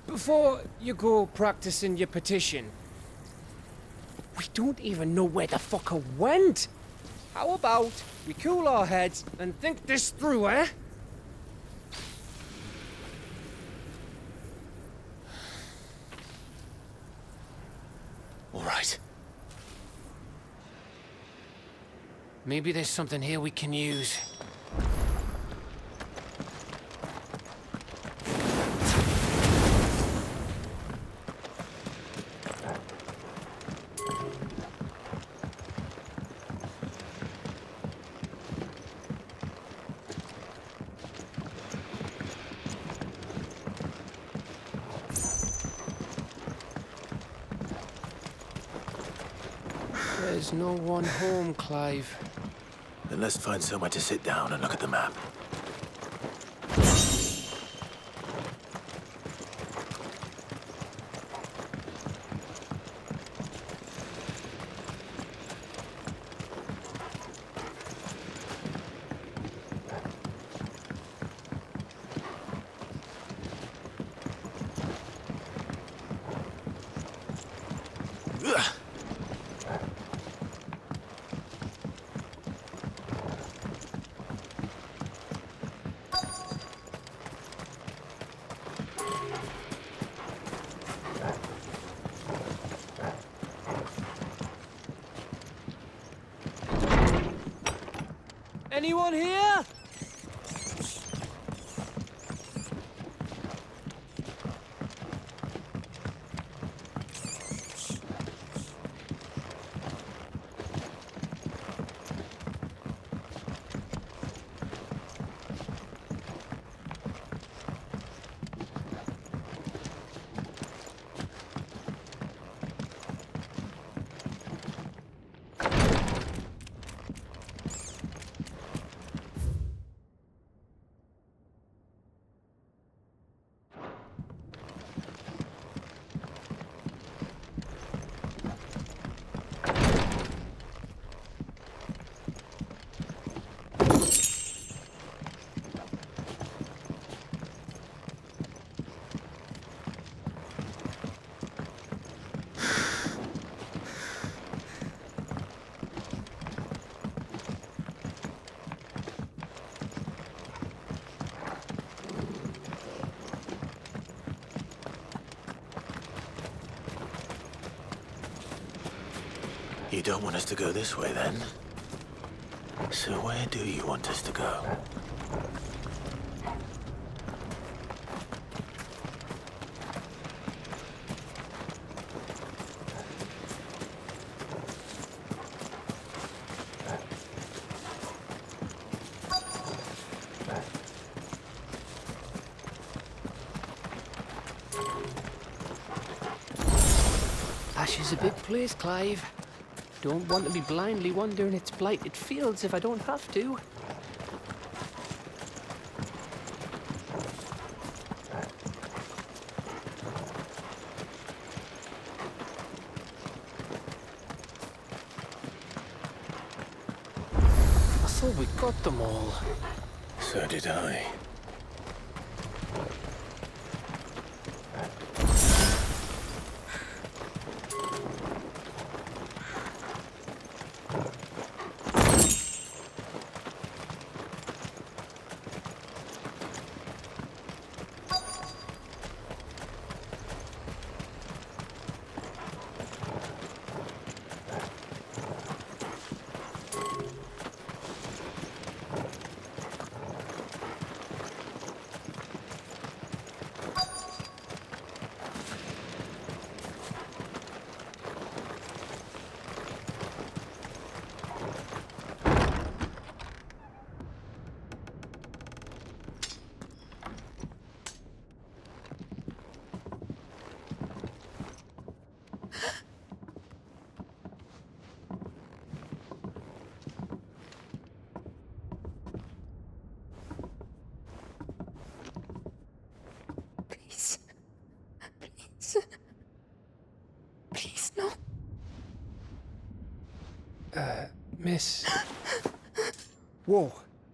Before you go practicing your petition, we don't even know where the fucker went. How about we cool our heads and think this through, eh? All right. Maybe there's something here we can use. There's no one home, Clive. Then let's find somewhere to sit down and look at the map. Anyone here? You don't want us to go this way, then? So where do you want us to go? Ash is a big place, Clive. Don't want to be blindly wandering its blighted fields if I don't have to. I thought we got them all. So did I. Please, no. Miss. Whoa.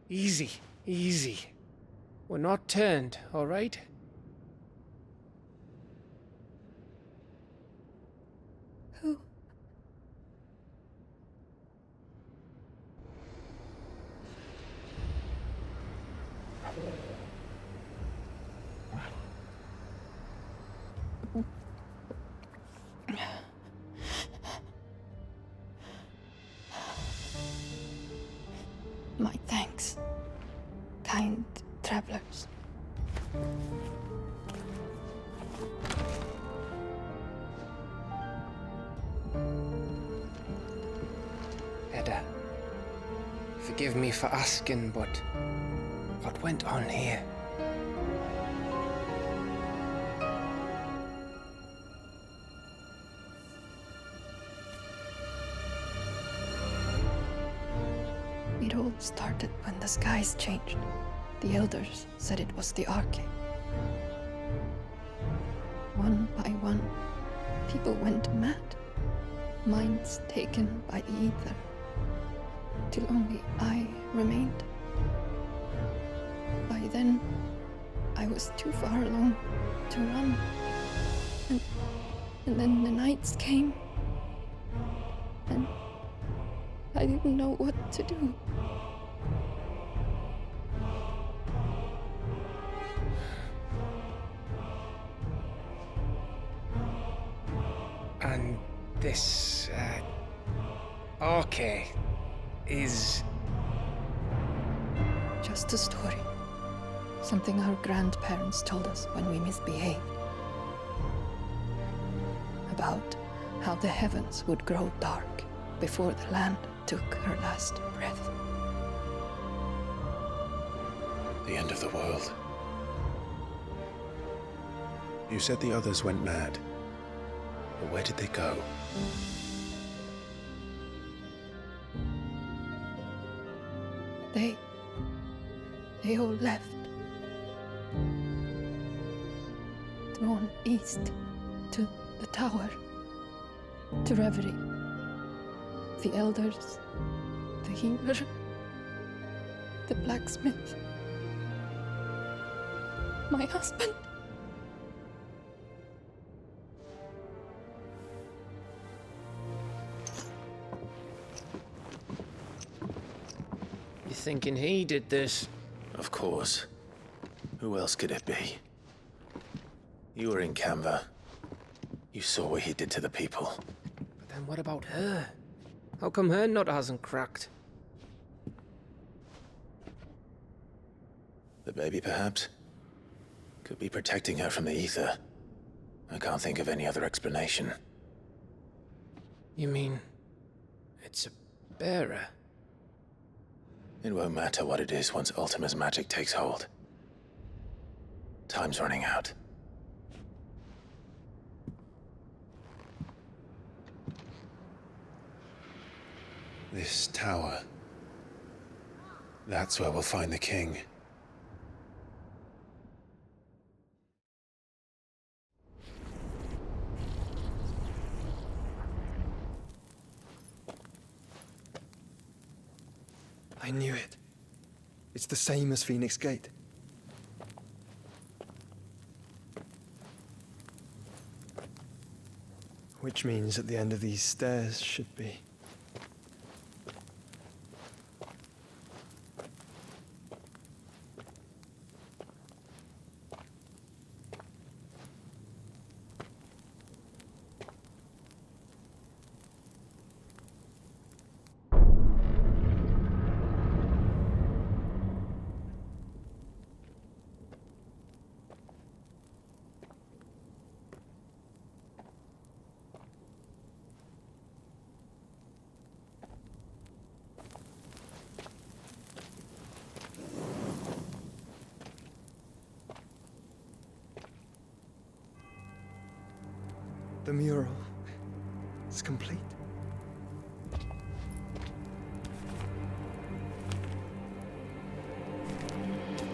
Easy. Easy. We're not turned, all right? Who? My thanks, kind travelers. Edda, forgive me for asking, but what went on here? It all started when the skies changed. The elders said it was the Arcade. One by one, people went mad. Minds taken by the ether. Till only I remained. By then, I was too far along to run. And then the nights came. And I didn't know what to do. And this, Arcade is... Just a story. Something our grandparents told us when we misbehaved. About how the heavens would grow dark before the land took her last breath. The end of the world. You said the others went mad. But where did they go? They all left. Drawn east to the tower, to Reverie. The elders, the healer, the blacksmith, my husband. You thinking he did this? Of course. Who else could it be? You were in Canva. You saw what he did to the people. But then what about her? How come her nut hasn't cracked? The baby, perhaps? Could be protecting her from the ether. I can't think of any other explanation. You mean... it's a bearer? It won't matter what it is once Ultima's magic takes hold. Time's running out. This tower. That's where we'll find the king. I knew it. It's the same as Phoenix Gate. Which means at the end of these stairs should be... The mural is complete.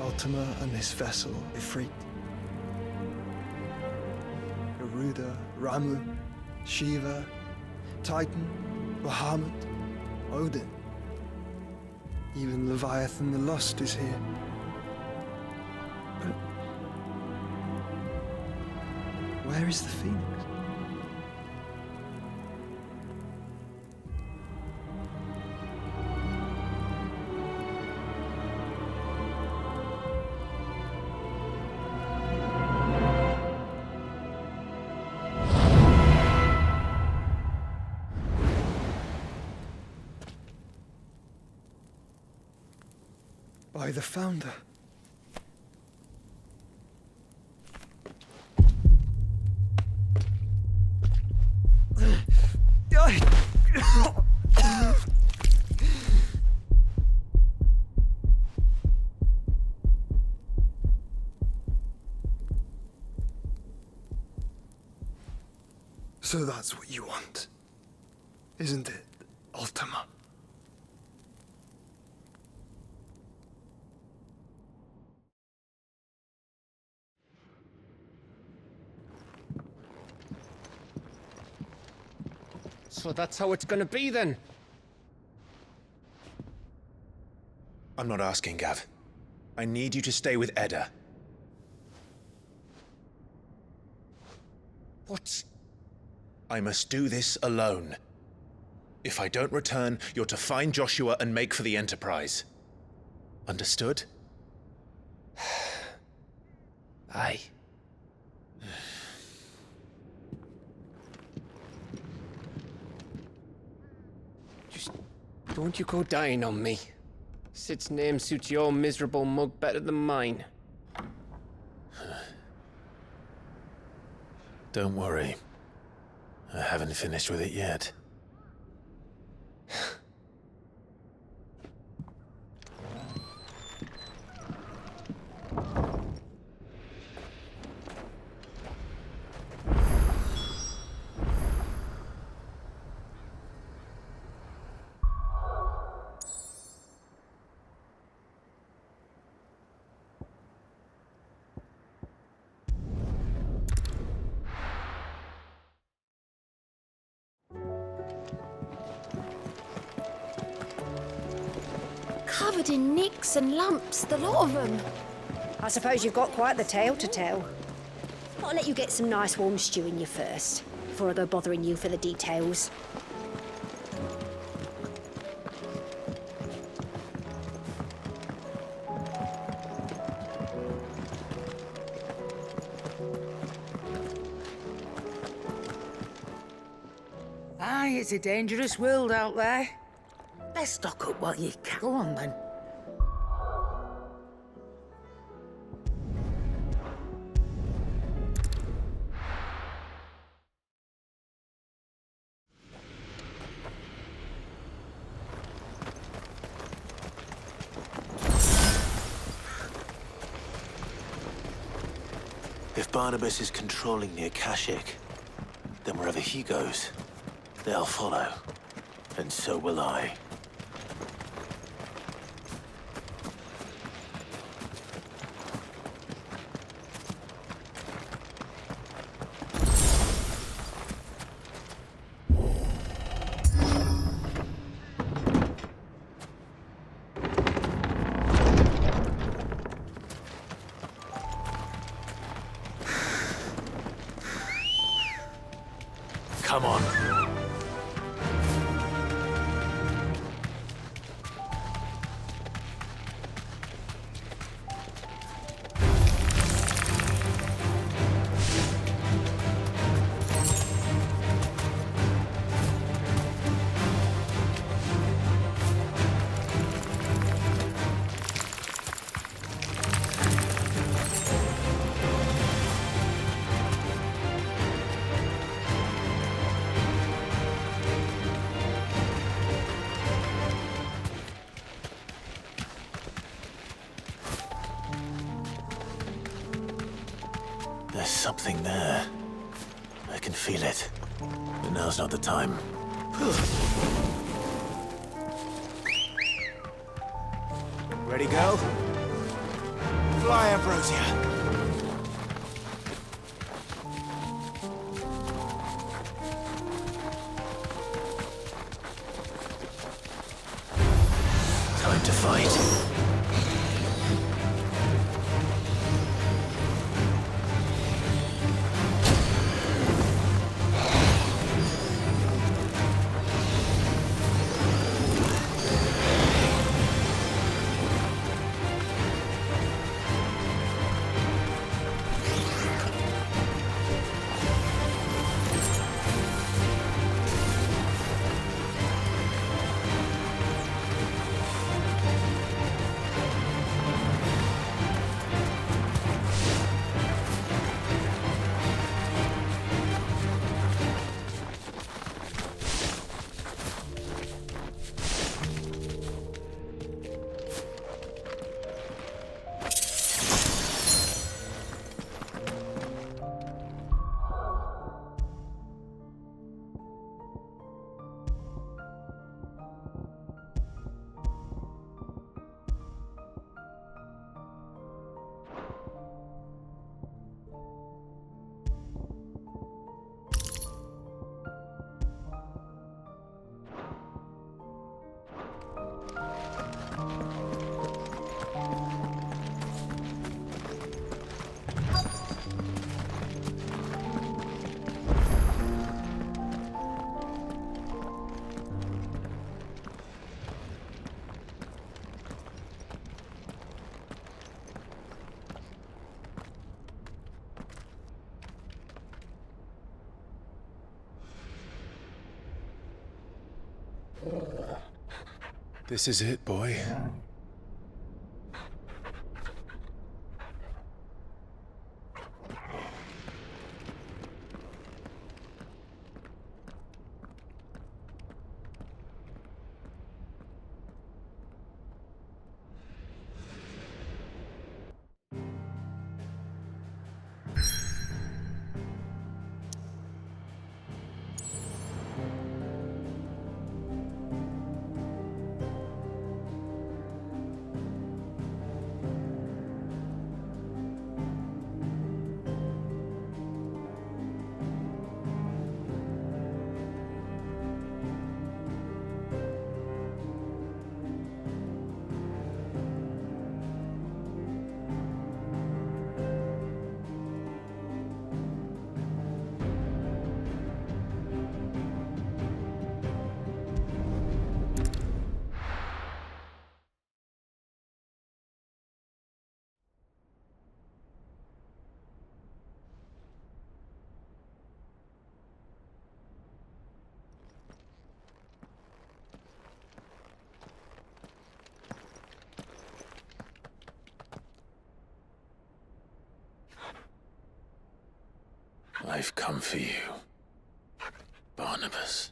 Ultima and this vessel, Ifrit. Garuda Surya, Ramu, Shiva, Titan, Bahamut, Odin. Even Leviathan the Lost is here. But where is the Phoenix? By the Founder. So that's what you want, isn't it, Ultima? So that's how it's gonna be then? I'm not asking, Gav. I need you to stay with Edda. What? I must do this alone. If I don't return, you're to find Joshua and make for the Enterprise. Understood? Aye. Just don't you go dying on me. Sid's name suits your miserable mug better than mine. Don't worry. I haven't finished with it yet. Covered in nicks and lumps, the lot of them. I suppose you've got quite the tale to tell. I'll let you get some nice warm stew in you first, before I go bothering you for the details. Aye, it's a dangerous world out there. Let's stock up while you can. Go on, then. If Barnabas is controlling the Akashic, then wherever he goes, they'll follow. And so will I. Come on. There's something there. I can feel it. But now's not the time. Ready, go? Fly, Ambrosia. to fight. This is it, boy. I've come for you, Barnabas.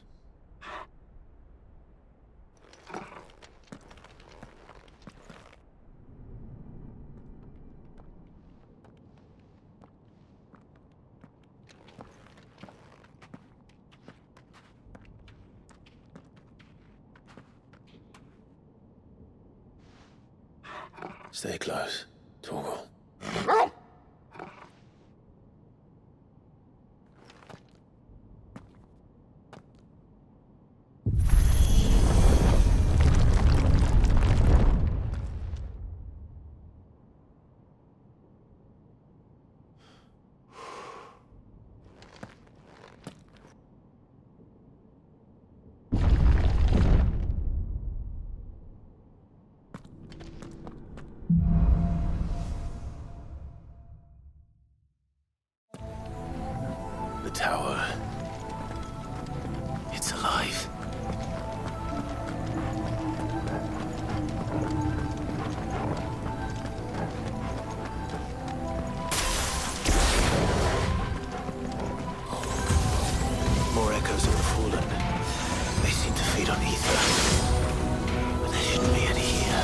Stay close, Torgal. The tower. It's alive. More echoes of the fallen. They seem to feed on ether. But there shouldn't be any here.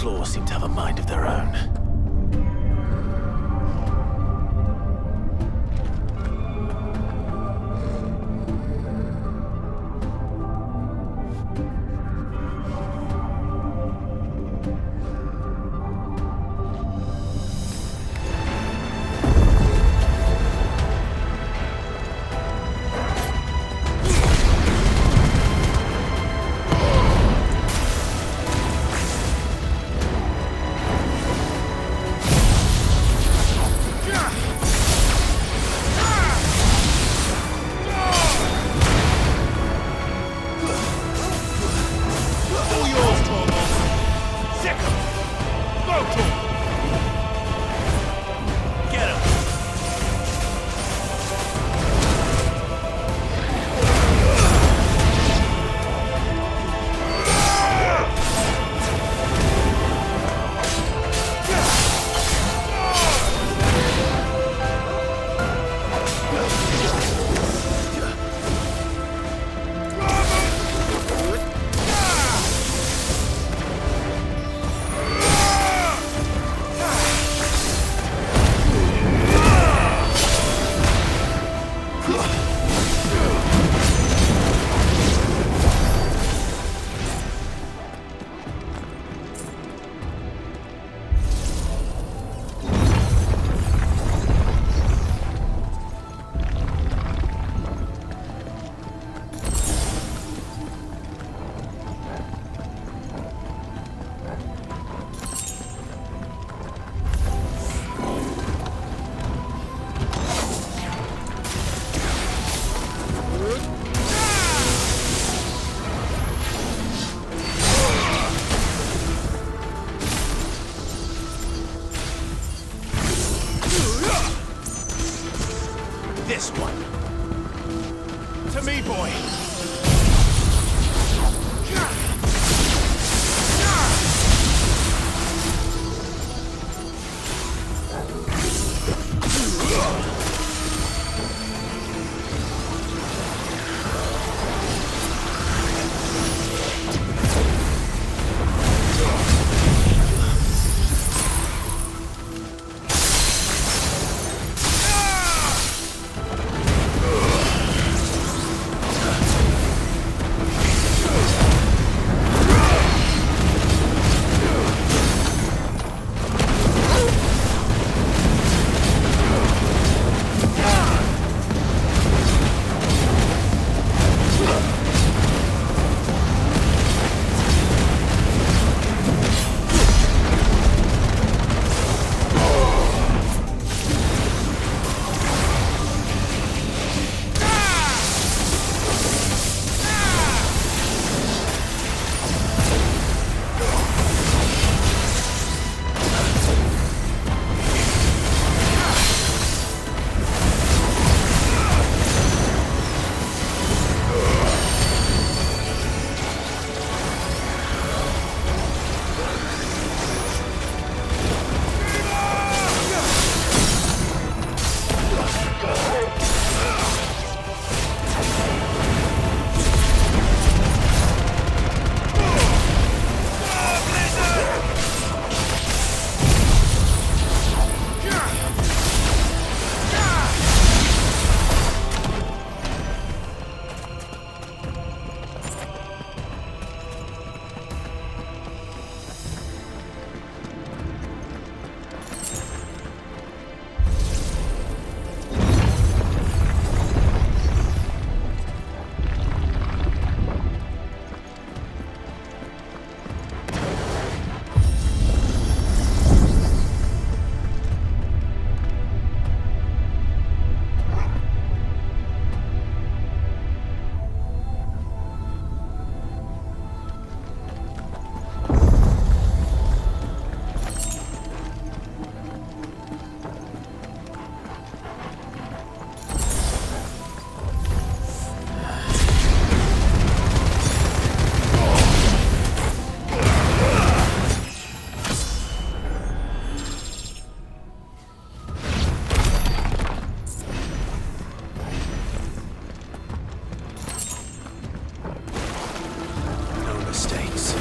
Claws seem to have a mind of their own. This one. To me, boy. No mistakes.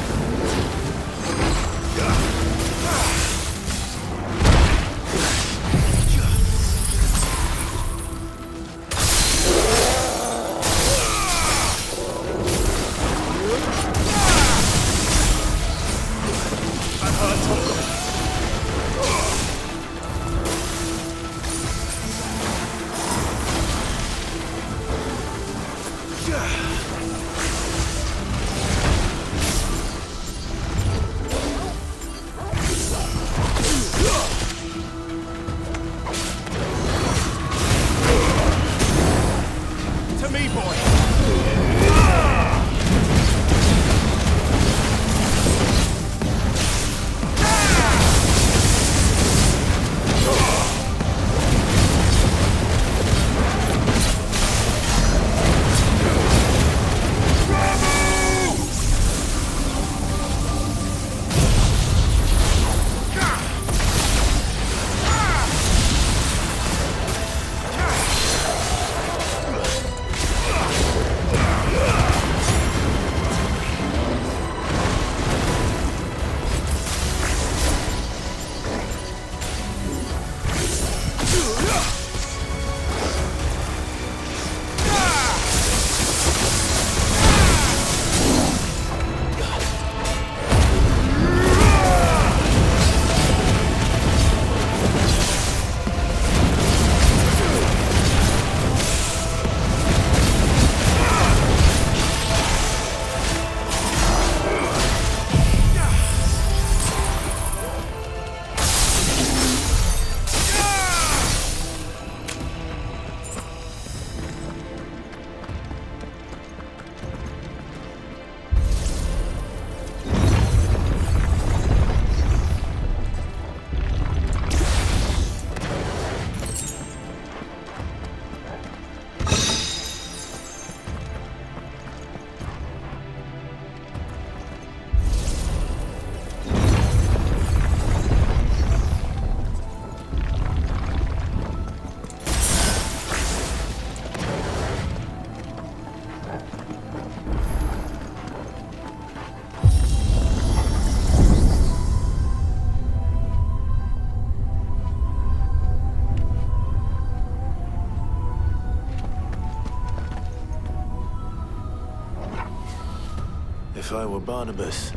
I were Barnabas,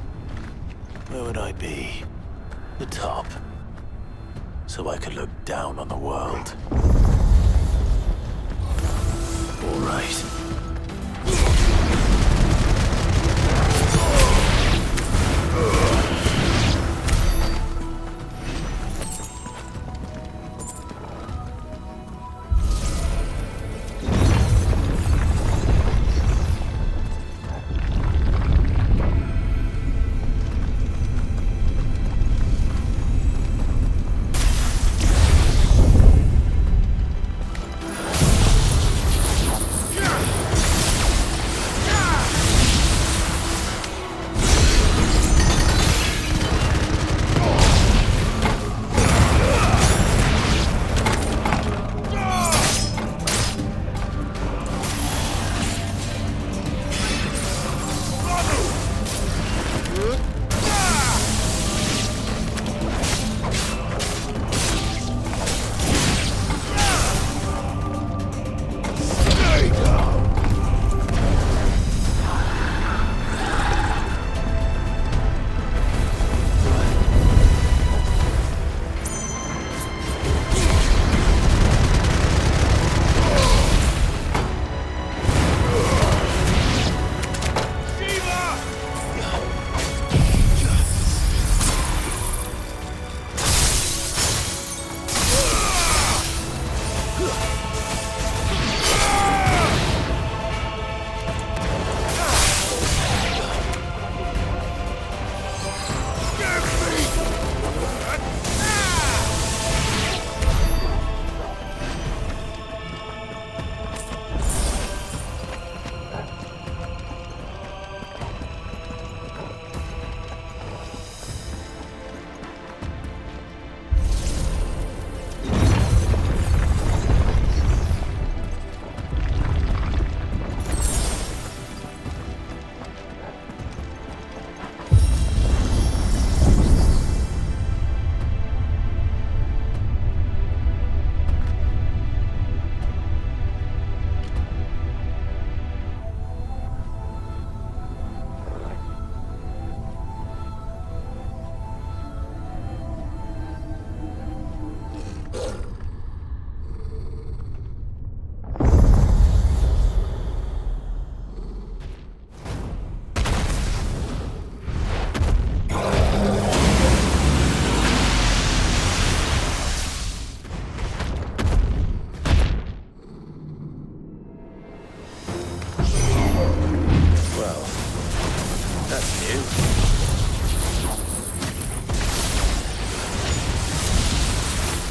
where would I be? The top. So I could look down on the world. All right.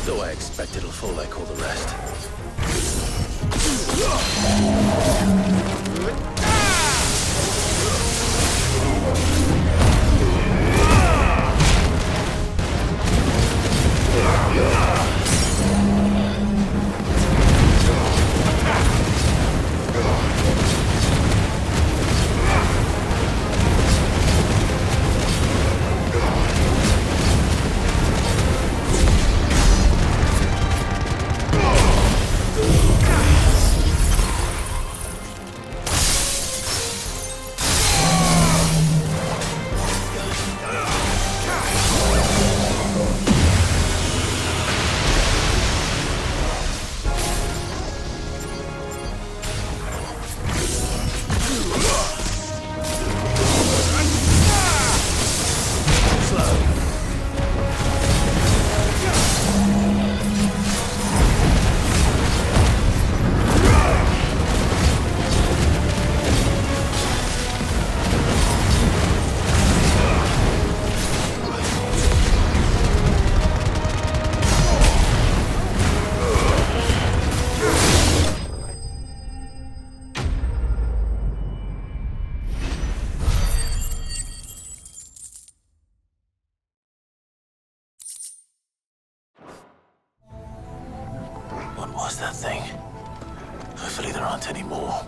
Though I expect it'll fall like all the rest. What was that thing? Hopefully there aren't any more.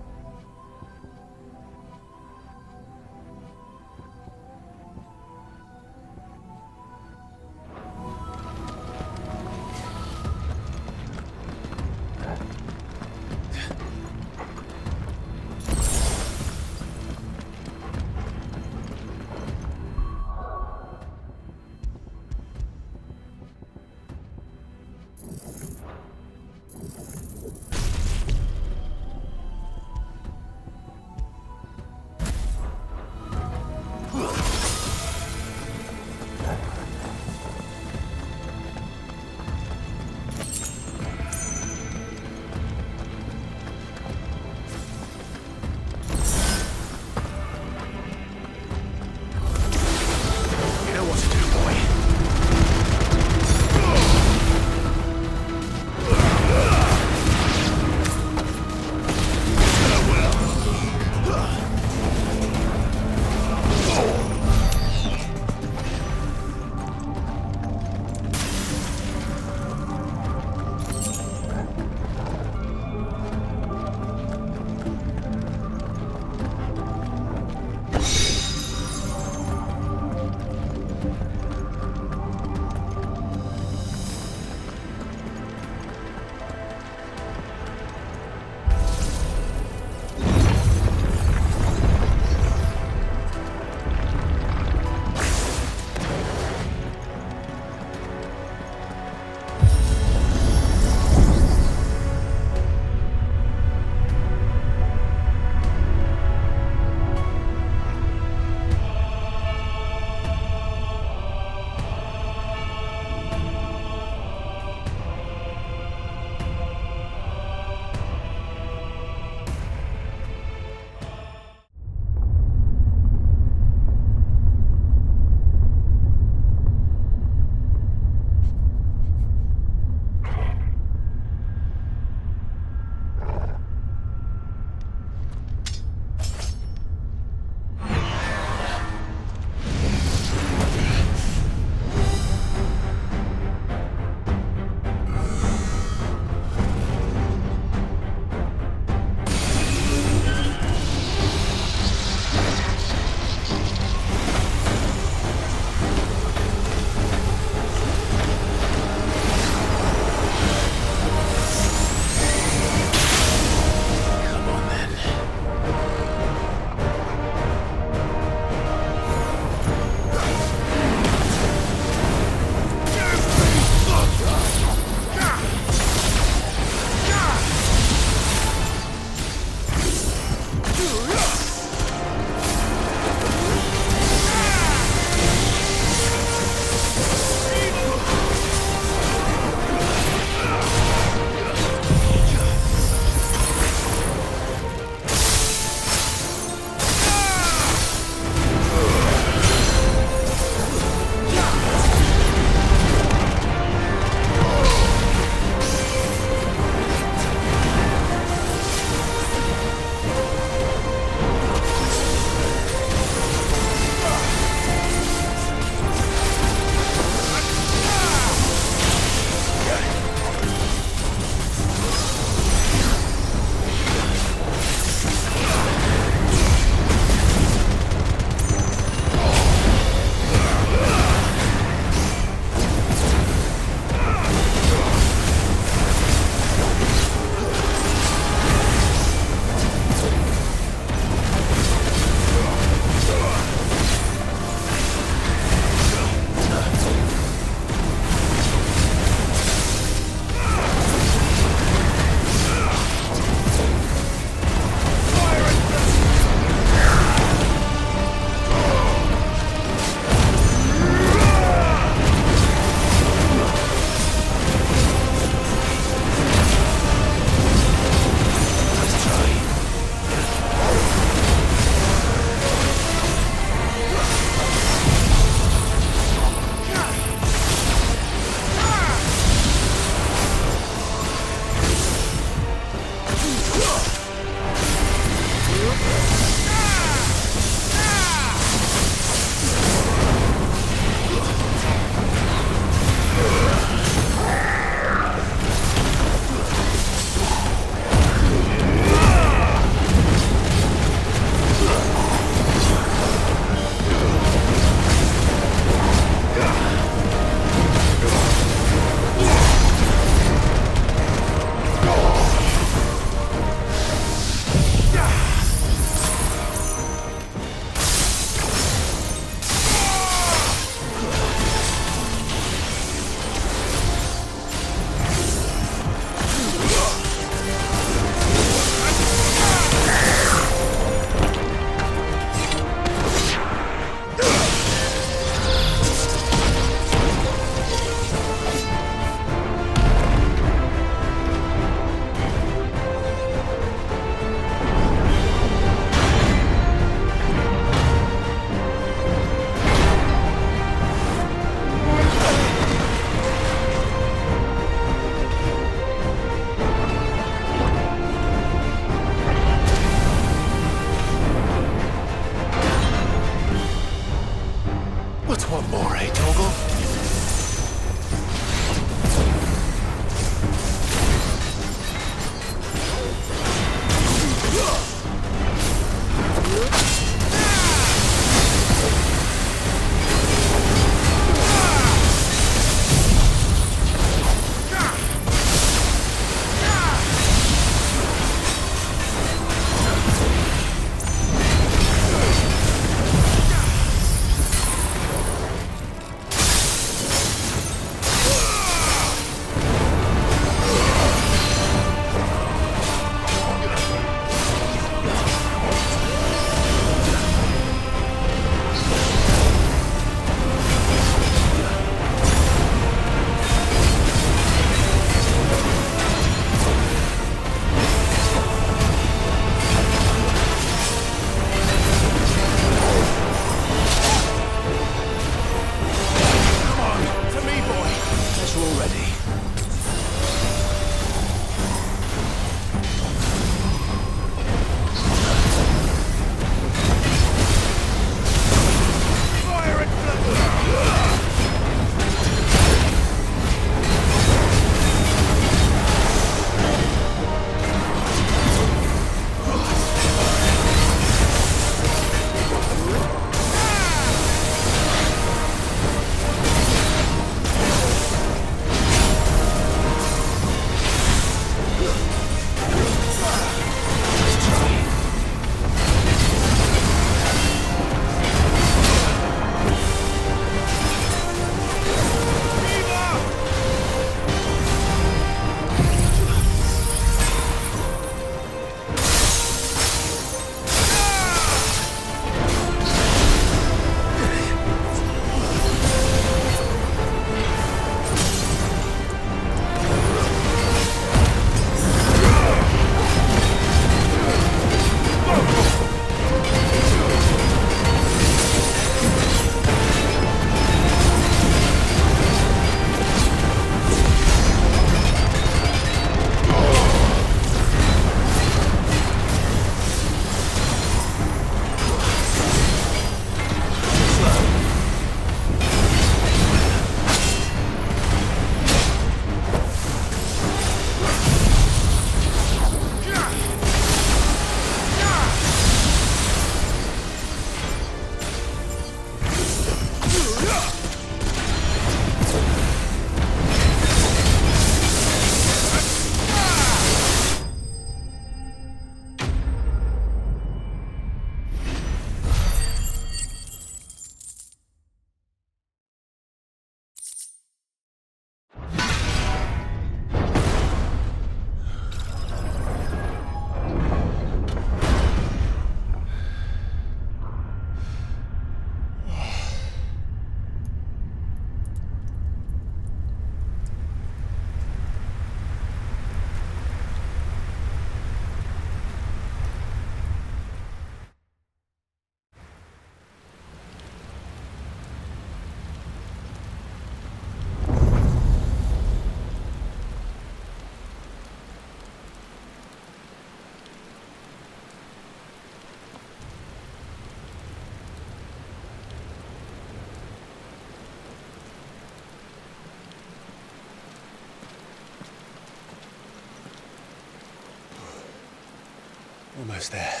Almost there.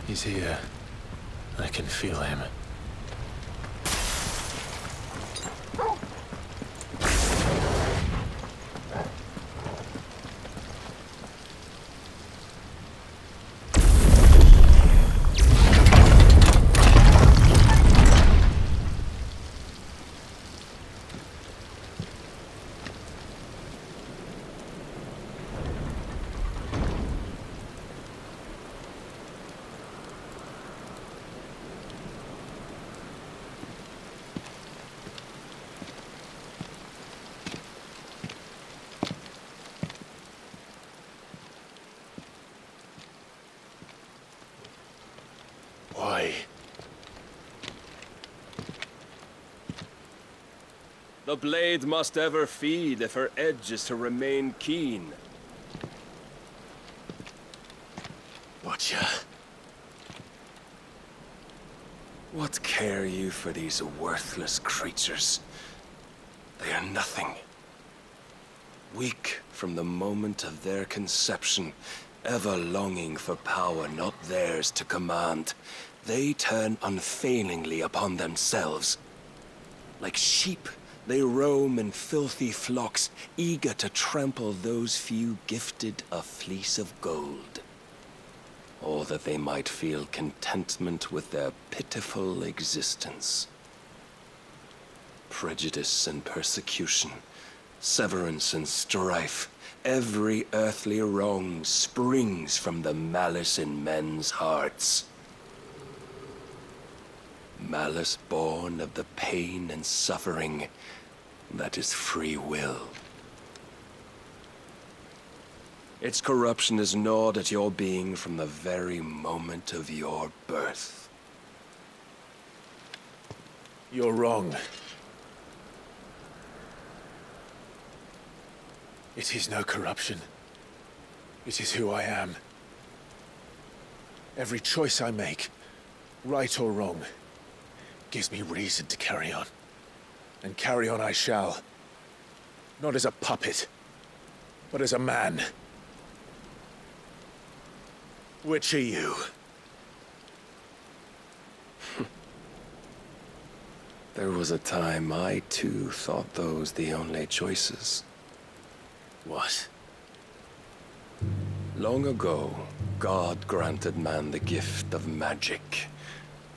He's here. I can feel him. Why? The blade must ever feed if her edge is to remain keen. Watcher. What care you for these worthless creatures? They are nothing. Weak from the moment of their conception, ever longing for power not theirs to command, they turn unfailingly upon themselves. Like sheep, they roam in filthy flocks, eager to trample those few gifted a fleece of gold. Or that they might feel contentment with their pitiful existence. Prejudice and persecution, severance and strife, every earthly wrong springs from the malice in men's hearts. Malice born of the pain and suffering that is free will. Its corruption is gnawed at your being from the very moment of your birth. You're wrong. It is no corruption. It is who I am. Every choice I make, right or wrong, gives me reason to carry on. And carry on I shall. Not as a puppet, but as a man. Which are you? There was a time I too thought those the only choices. What? Long ago, God granted man the gift of magic.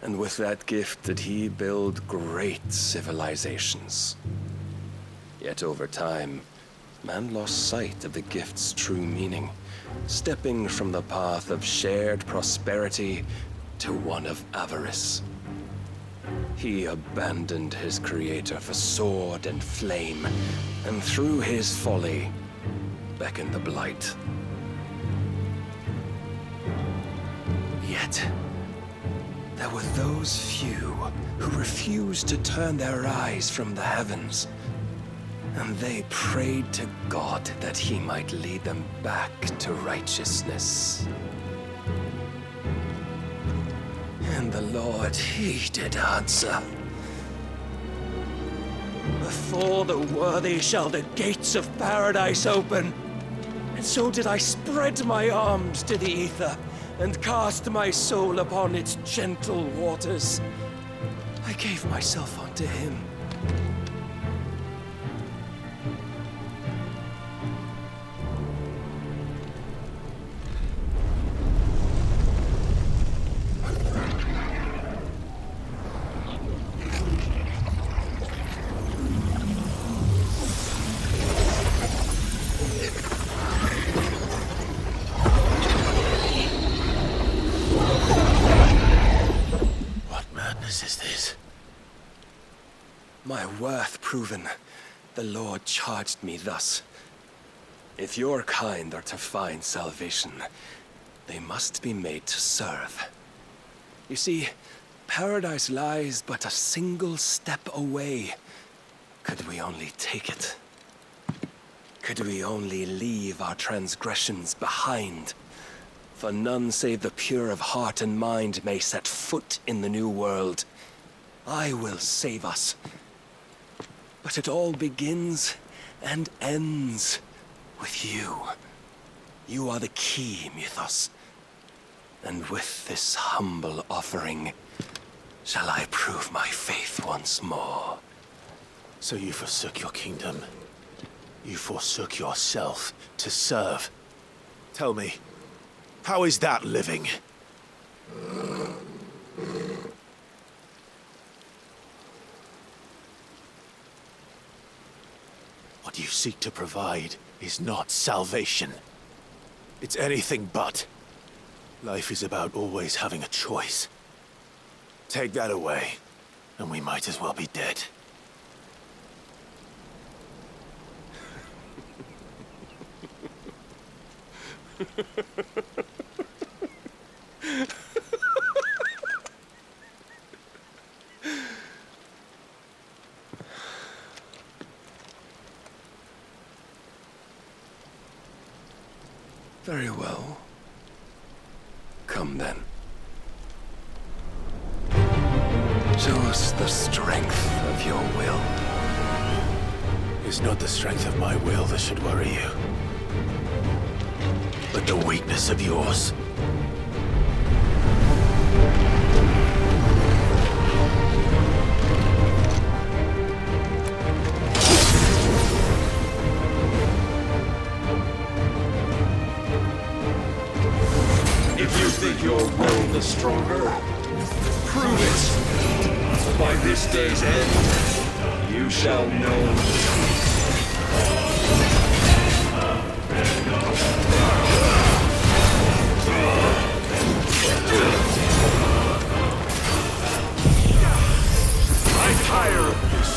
And with that gift did he build great civilizations. Yet over time, man lost sight of the gift's true meaning, stepping from the path of shared prosperity to one of avarice. He abandoned his creator for sword and flame, and through his folly, beckoned the blight. Yet, there were those few who refused to turn their eyes from the heavens, and they prayed to God that he might lead them back to righteousness. And the Lord, he did answer. Before the worthy shall the gates of paradise open. And so did I spread my arms to the ether, and cast my soul upon its gentle waters. I gave myself unto him. My worth proven, the Lord charged me thus. If your kind are to find salvation, they must be made to serve. You see, paradise lies but a single step away. Could we only take it? Could we only leave our transgressions behind? For none save the pure of heart and mind may set foot in the new world. I will save us. But it all begins and ends with you. You are the key, Mythos. And with this humble offering, shall I prove my faith once more. So you forsook your kingdom. You forsook yourself to serve. Tell me, how is that living? What you seek to provide is not salvation. It's anything but. Life is about always having a choice. Take that away, and we might as well be dead. Very well. Come then. Show us the strength of your will. It's not the strength of my will that should worry you, but the weakness of yours. If you think your will the stronger, prove it. By this day's end, you shall know. I'm tired of this.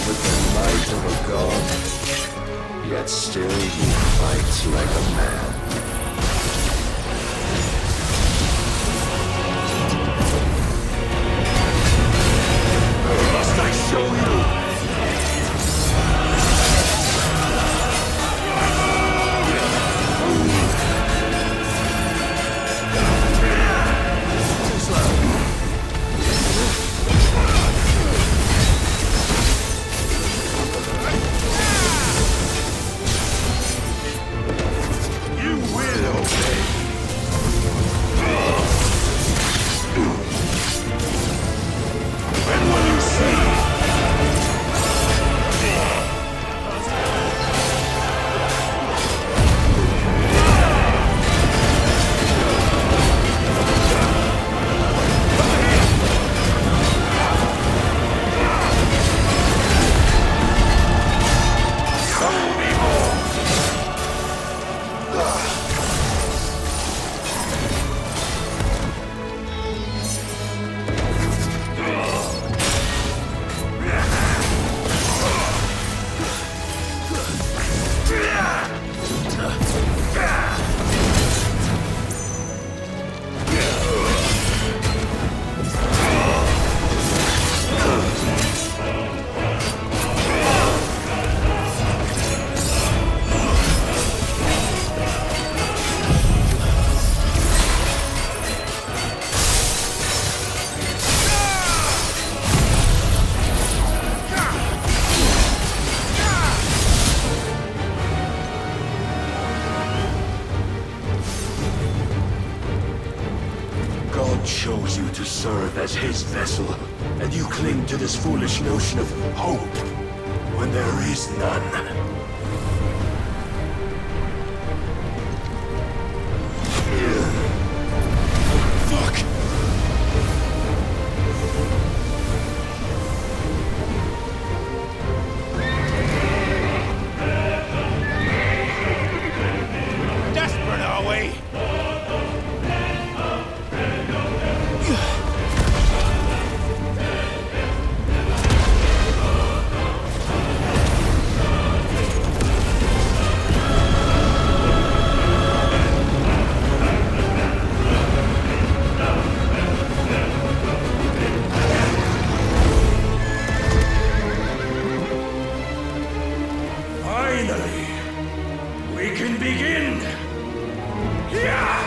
With the might of a god, yet still you fight like a man. Must I show you? Chose you to serve as his vessel, and you cling to this foolish notion of hope when there is none. Fuck! can begin! Yeah!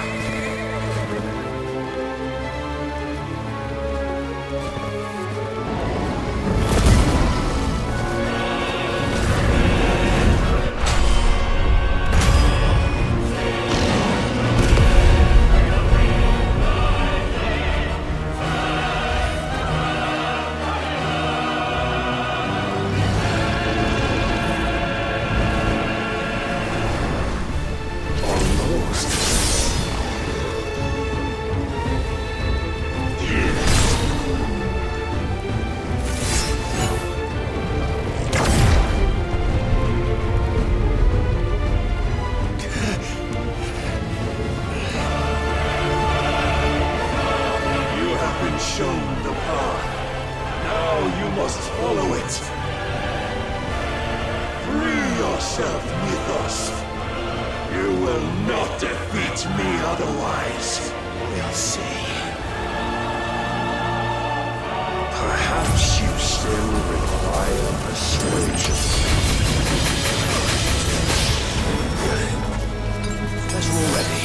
Shown the path. Now you must follow it. Free yourself, Mythos. You will not defeat me otherwise. We'll see. Perhaps you still require persuasion. Pleasure already.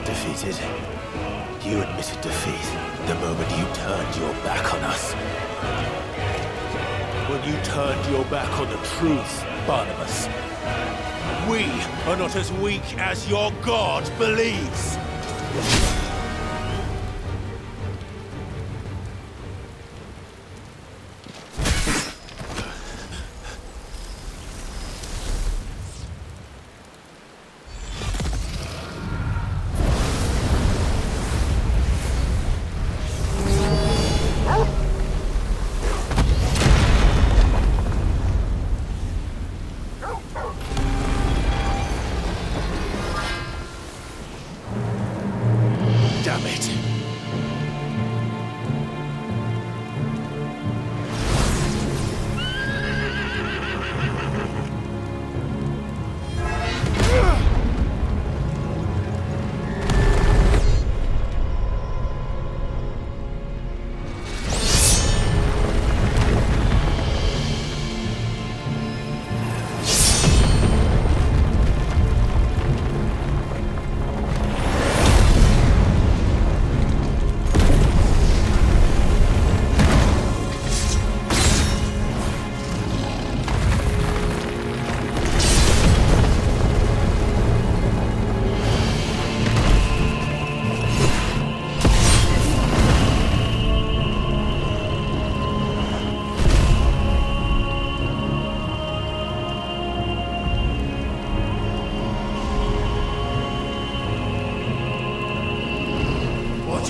Defeated. You admitted defeat the moment you turned your back on us. When you turned your back on the truth, Barnabas. We are not as weak as your God believes.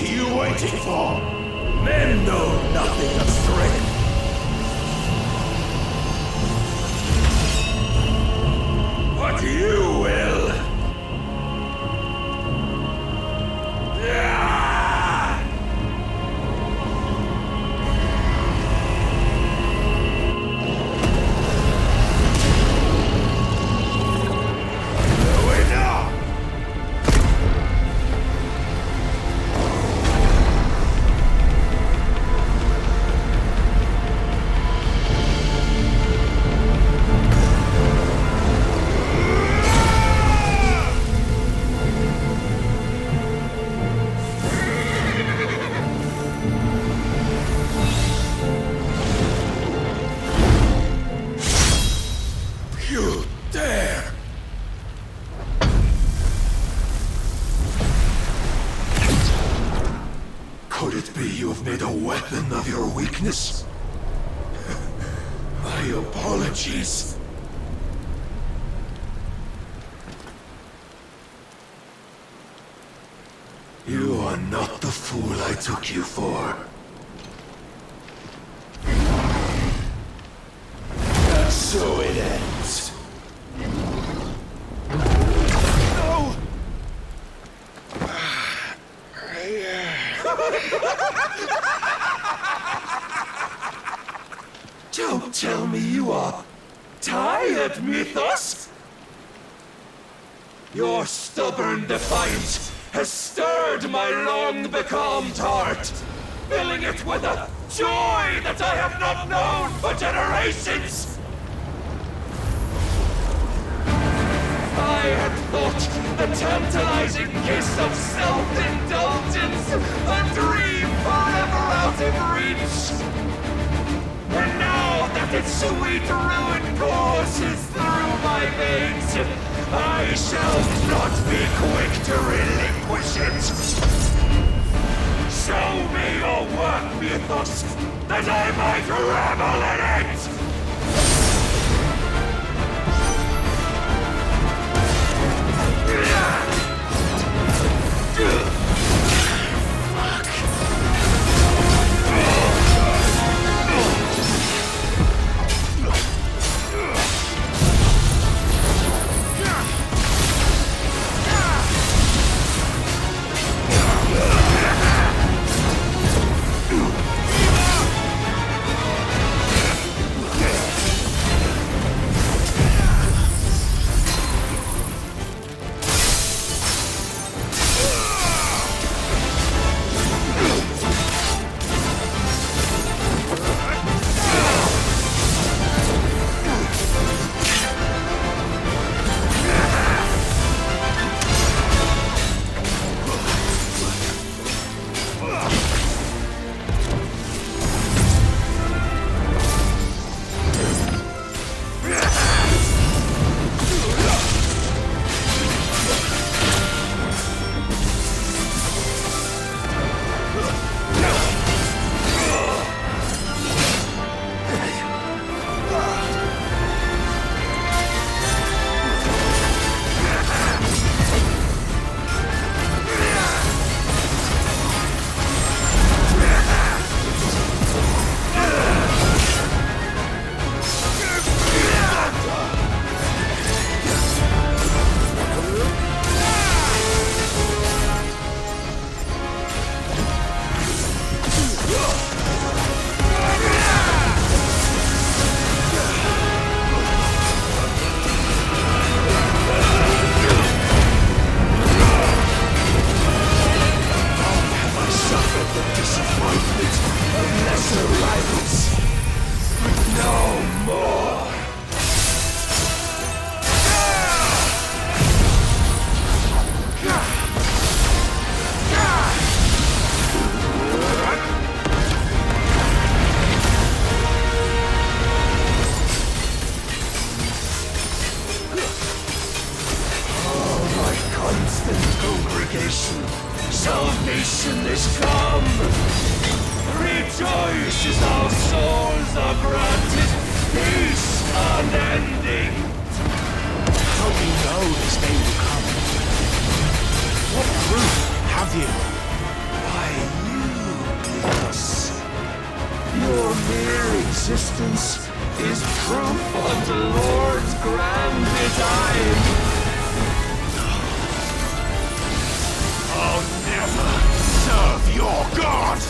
What are you waiting for? Men know nothing of strength. But you will. You dare! Could it be you have made a weapon of your weakness? My apologies. You are not the fool I took you for. And so it ends. No! Don't tell me you are tired, Mythos! Your stubborn defiance has stirred my long-becalmed heart, filling it with a joy that I have not known for generations! I had thought the tantalizing kiss of self-indulgence a dream forever out of reach. And now that its sweet ruin courses through my veins, I shall not be quick to relinquish it. Show me your work, Mythos, that I might revel in it! Salvation is come! Rejoice as our souls are granted peace unending! How do you know this day will come? What proof have you? Why existence is proof of the Lord's grand design. I'll never serve your god!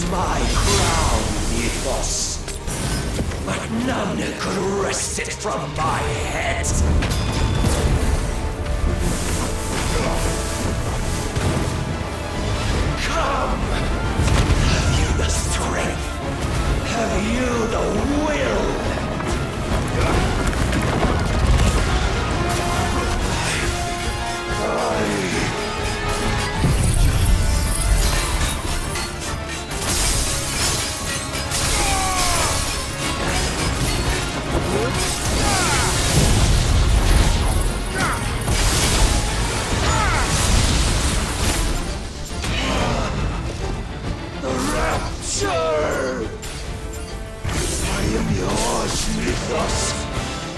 My crown, Mythos, but none could wrest it from my head. Come! Have you the strength? Have you the will?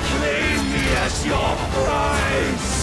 Claim me as your prize!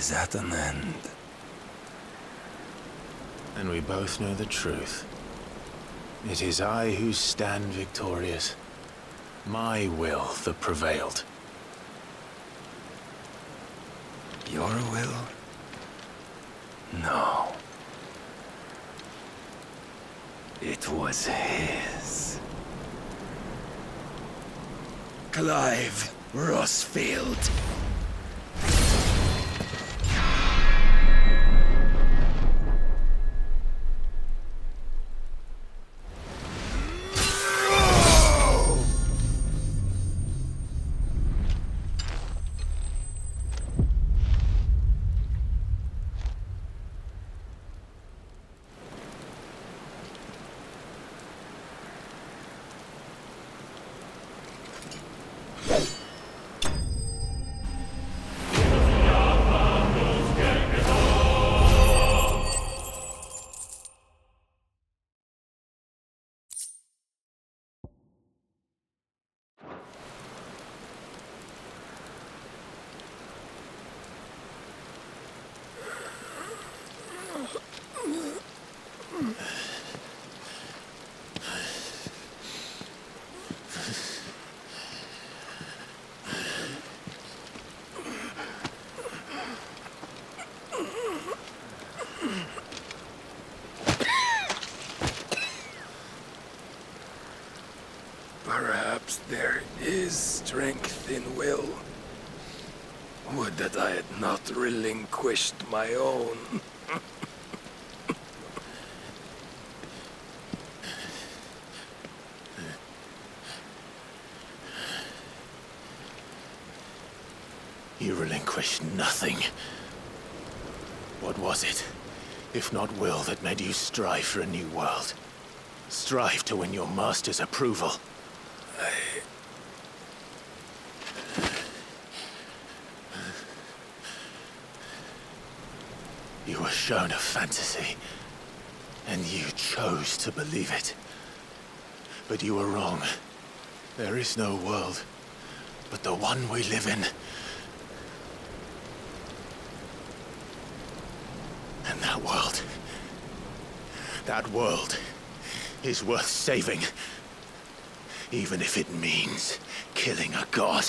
is at an end. And we both know the truth. It is I who stand victorious. My will that prevailed. Your will? No. It was his. Clive Rossfield. Perhaps there is strength in will. Would that I had not relinquished my own. You relinquished nothing. What was it, if not will, that made you strive for a new world? Strive to win your master's approval? You were shown a fantasy, and you chose to believe it. But you were wrong. There is no world but the one we live in. And that world is worth saving, even if it means killing a god.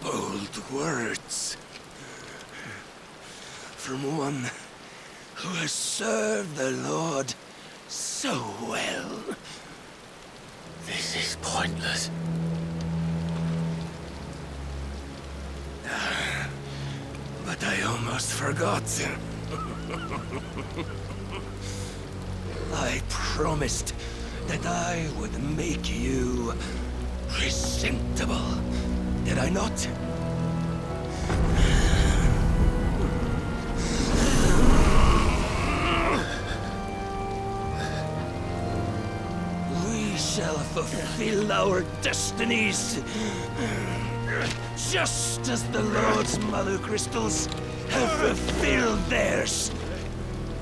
Bold words. From one who has served the Lord so well. This is pointless. But I almost forgot. I promised that I would make you presentable. Did I not? We shall fulfill our destinies, just as the Lord's Mother Crystals have fulfilled theirs.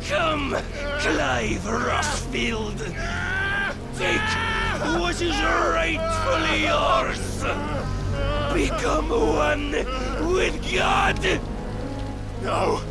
Come, Clive Rossfield. Take what is rightfully yours. Become one with God. No.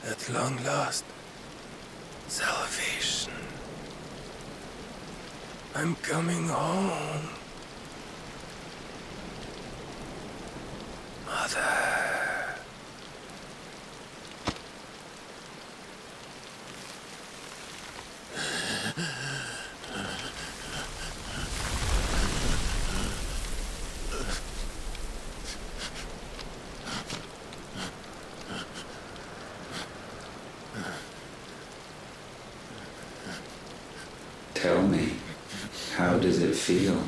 At long last, salvation. I'm coming home. Mother. Tell me, how does it feel?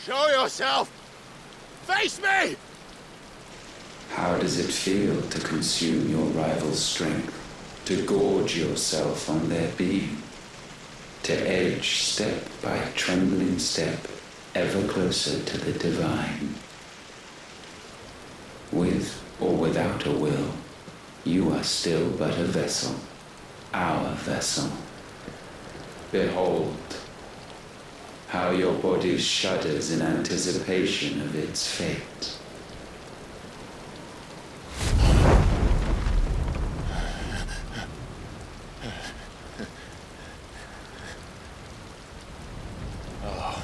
Show yourself! Face me! How does it feel to consume your rival's strength? To gorge yourself on their beam? To edge step by trembling step ever closer to the divine? With or without a will, you are still but a vessel, our vessel. Behold, how your body shudders in anticipation of its fate. Oh,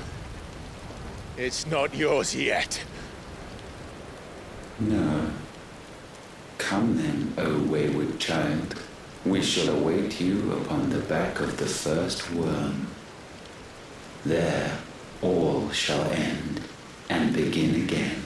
it's not yours yet. No. Come then, O wayward child. We shall await you upon the back of the first worm. There, all shall end and begin again.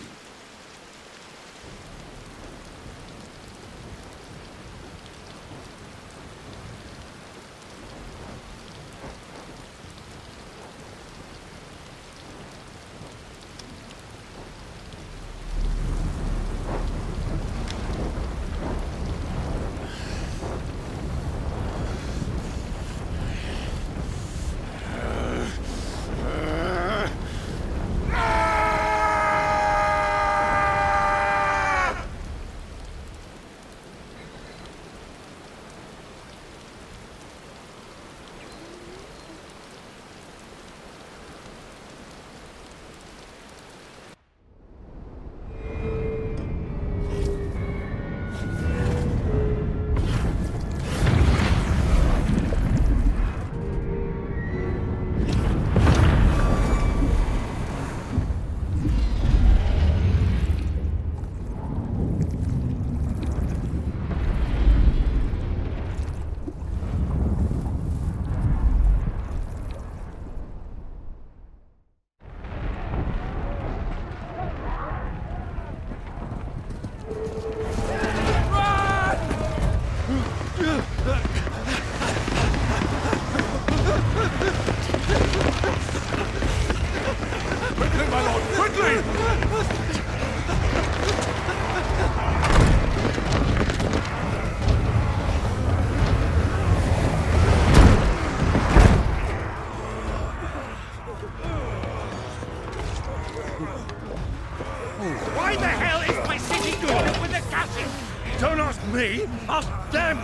Quickly, my lord, quickly! Why the hell is my city going with the gassing? Don't ask me, ask them!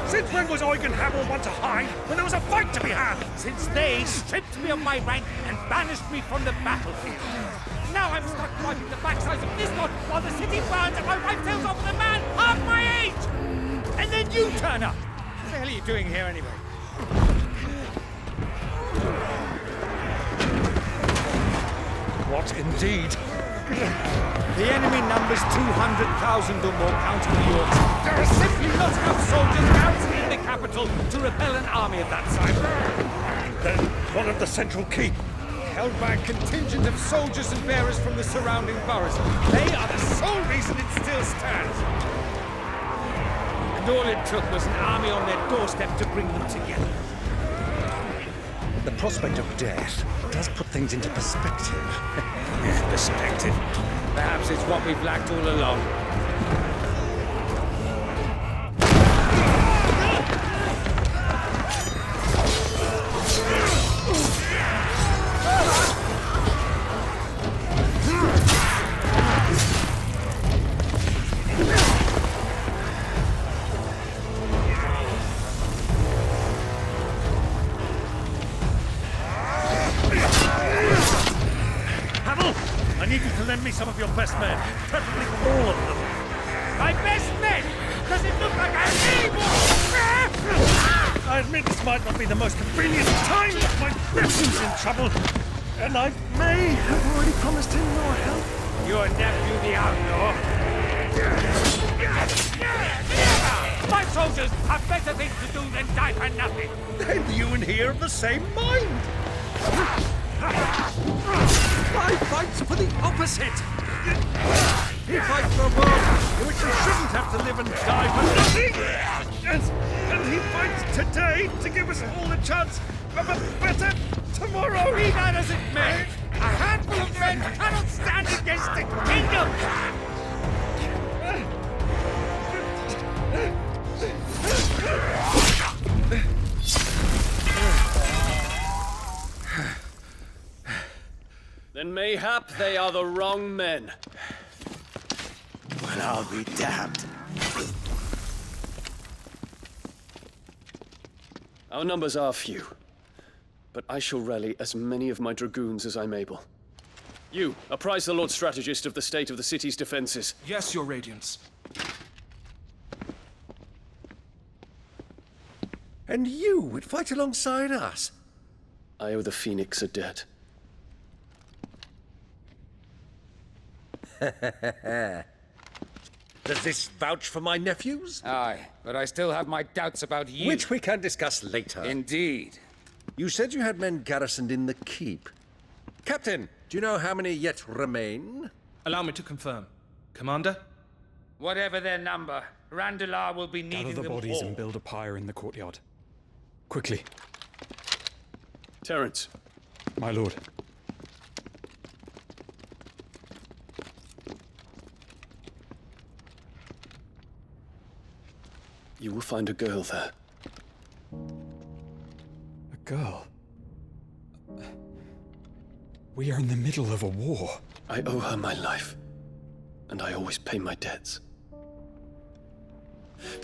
Since when was Eugen Hamel one to hide when there was a fight to be had? Since they stripped me of my rank and banished me from the battlefield. Now I'm stuck wiping the backsides of this lot while the city burns and my wife tells off with a man half my age! And then you turn up! What the hell are you doing here anyway? What indeed? The enemy numbers 200,000 or more counting the orcs. There are simply not enough soldiers garrisoning the capital to repel an army of that size. Then one of the central keep. Held by a contingent of soldiers and bearers from the surrounding boroughs. They are the sole reason it still stands. And all it took was an army on their doorstep to bring them together. The prospect of death does put things into perspective. Perspective. Perhaps it's what we've lacked all along. I need you to lend me some of your best men, preferably all of them. My best men? Does it look like I'm able? I admit this might not be the most convenient time, but my nephew's in trouble, and I may have already promised him your help. Your nephew, the outlaw? My soldiers have better things to do than die for nothing. Then you and he are of the same mind. I fight for the opposite. He fights for a world in which we shouldn't have to live and die for nothing! And he fights today to give us all a chance of a better tomorrow! Be that as it may, a handful of men cannot stand against the kingdom! Then mayhap they are the wrong men. Well, I'll be damned. Our numbers are few, but I shall rally as many of my dragoons as I'm able. You, apprise the Lord Strategist of the state of the city's defenses. Yes, Your Radiance. And you would fight alongside us? I owe the Phoenix a debt. Does this vouch for my nephews? Aye, but I still have my doubts about you. Which we can discuss later. Indeed. You said you had men garrisoned in the keep. Captain, do you know how many yet remain? Allow me to confirm. Commander? Whatever their number, Randalar will be needing Gather the them bodies all. and build a pyre in the courtyard. Quickly. Terence. My lord. You will find a girl there. A girl? We are in the middle of a war. I owe her my life, and I always pay my debts.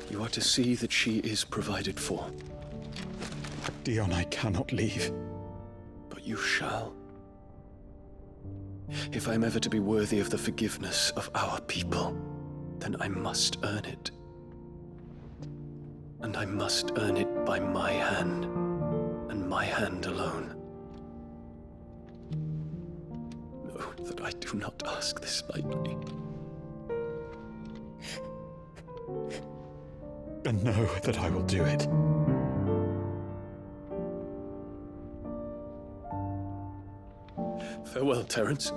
You are to see that she is provided for. Dion, I cannot leave. But you shall. If I am ever to be worthy of the forgiveness of our people, then I must earn it. And I must earn it by my hand, and my hand alone. Know that I do not ask this lightly. And know that I will do it. Farewell, Terence.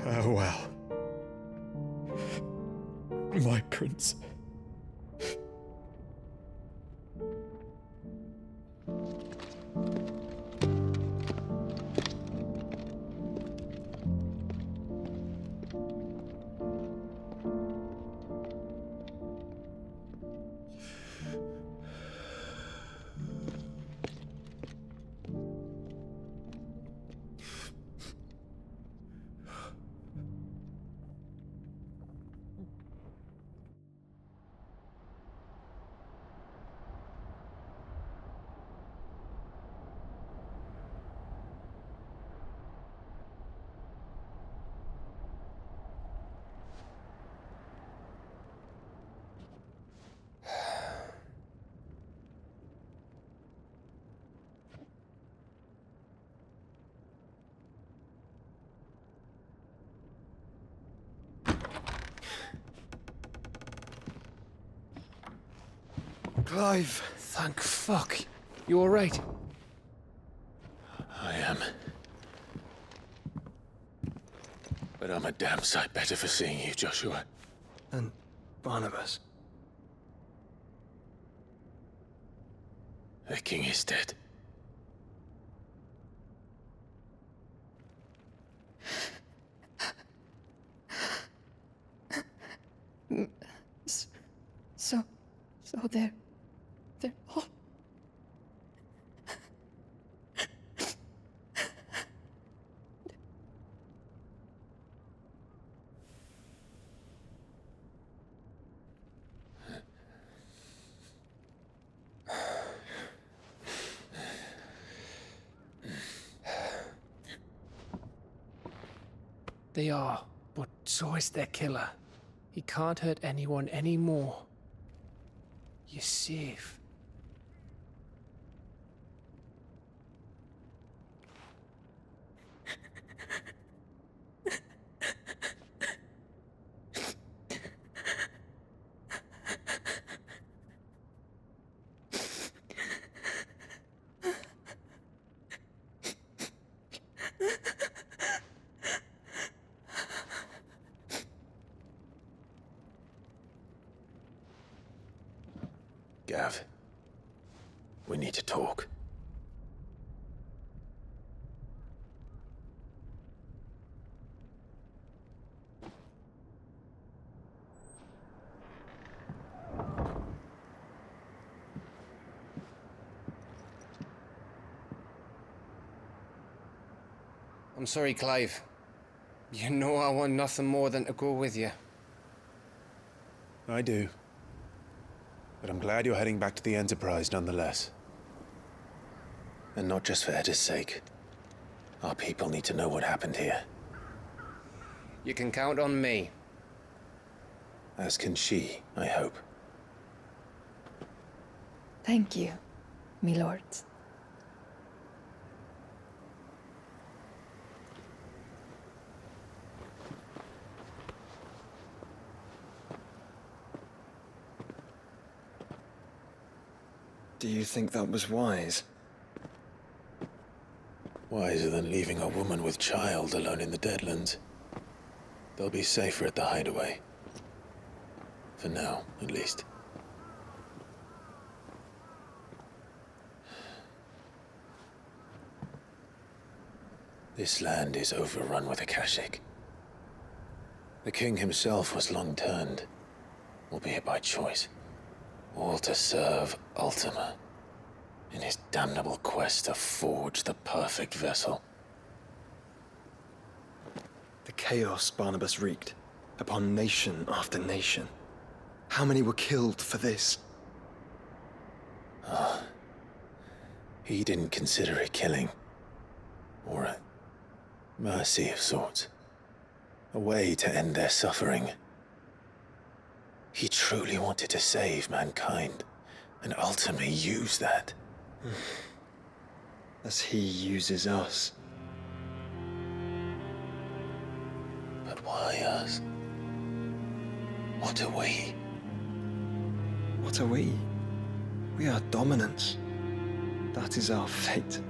Farewell, my prince. Clive. Thank fuck. You alright? I am. But I'm a damn sight better for seeing you, Joshua. And Barnabas. The king is dead. So they're all... They are, but so is their killer. He can't hurt anyone anymore. You're safe. Gav, we need to talk. I'm sorry, Clive. You know I want nothing more than to go with you. I do. But I'm glad you're heading back to the Enterprise nonetheless. And not just for Edda's sake. Our people need to know what happened here. You can count on me. As can she, I hope. Thank you, me lords. Do you think that was wise? Wiser than leaving a woman with child alone in the Deadlands. They'll be safer at the hideaway. For now, at least. This land is overrun with Akashic. The king himself was long turned, albeit by choice. All to serve Ultima, in his damnable quest to forge the perfect vessel. The chaos Barnabas wreaked upon nation after nation. How many were killed for this? He didn't consider it killing. Or a mercy of sorts. A way to end their suffering. He truly wanted to save mankind, and ultimately use that. As he uses us. But why us? What are we? What are we? We are dominance. That is our fate.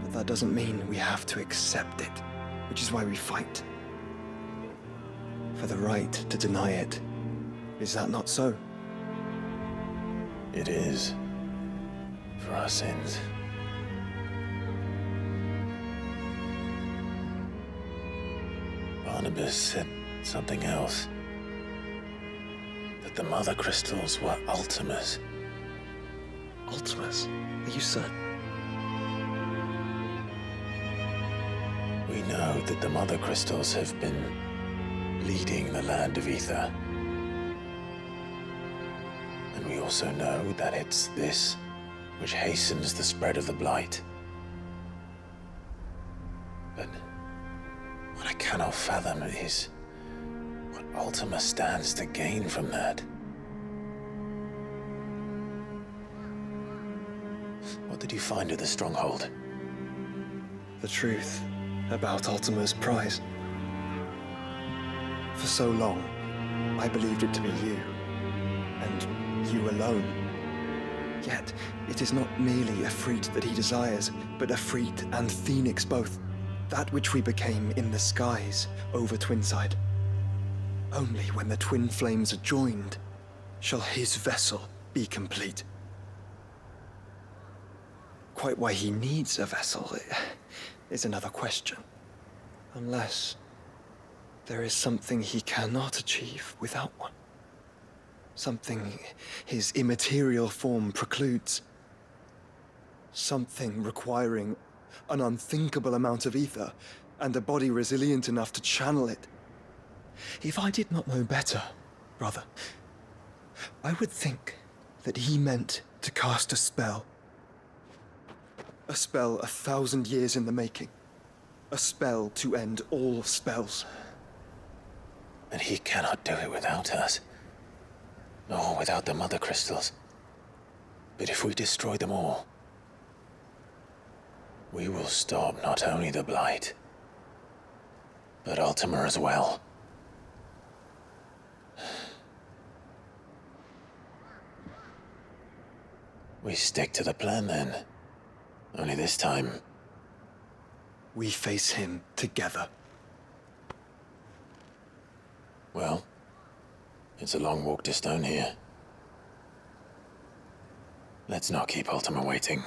But that doesn't mean we have to accept it, which is why we fight. For the right to deny it. Is that not so? It is. For our sins. Barnabas said something else. That the Mother Crystals were Ultimas. Ultimas? Are you certain? We know that the Mother Crystals have been leading the land of Ether. And we also know that it's this which hastens the spread of the Blight. But what I cannot fathom is what Ultima stands to gain from that. What did you find at the Stronghold? The truth about Ultima's prize. For so long, I believed it to be you, and you alone. Yet, it is not merely Efreet that he desires, but Efreet and Phoenix both. That which we became in the skies over Twinside. Only when the twin flames are joined shall his vessel be complete. Quite why he needs a vessel is another question. Unless there is something he cannot achieve without one. Something his immaterial form precludes. Something requiring an unthinkable amount of ether and a body resilient enough to channel it. If I did not know better, brother, I would think that he meant to cast a spell. A spell 1,000 years in the making. A spell to end all spells. And he cannot do it without us. Nor without the Mother Crystals. But if we destroy them all, we will stop not only the Blight, but Ultima as well. We stick to the plan then. Only this time, we face him together. Well, It's a long walk to Stone here. Let's not keep Ultima waiting.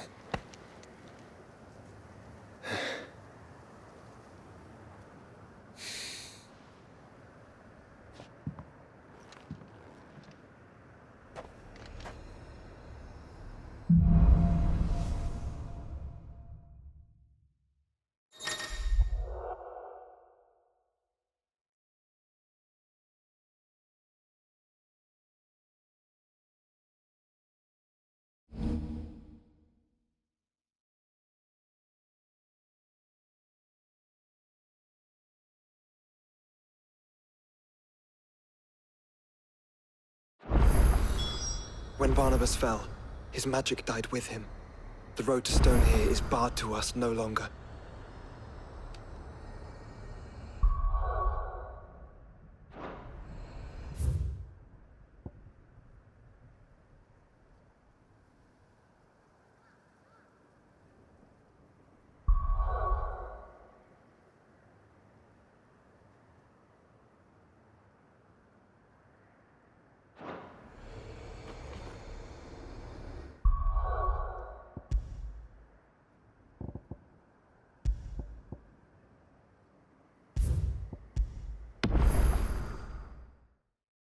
When Barnabas fell, his magic died with him. The road to Stone here is barred to us no longer.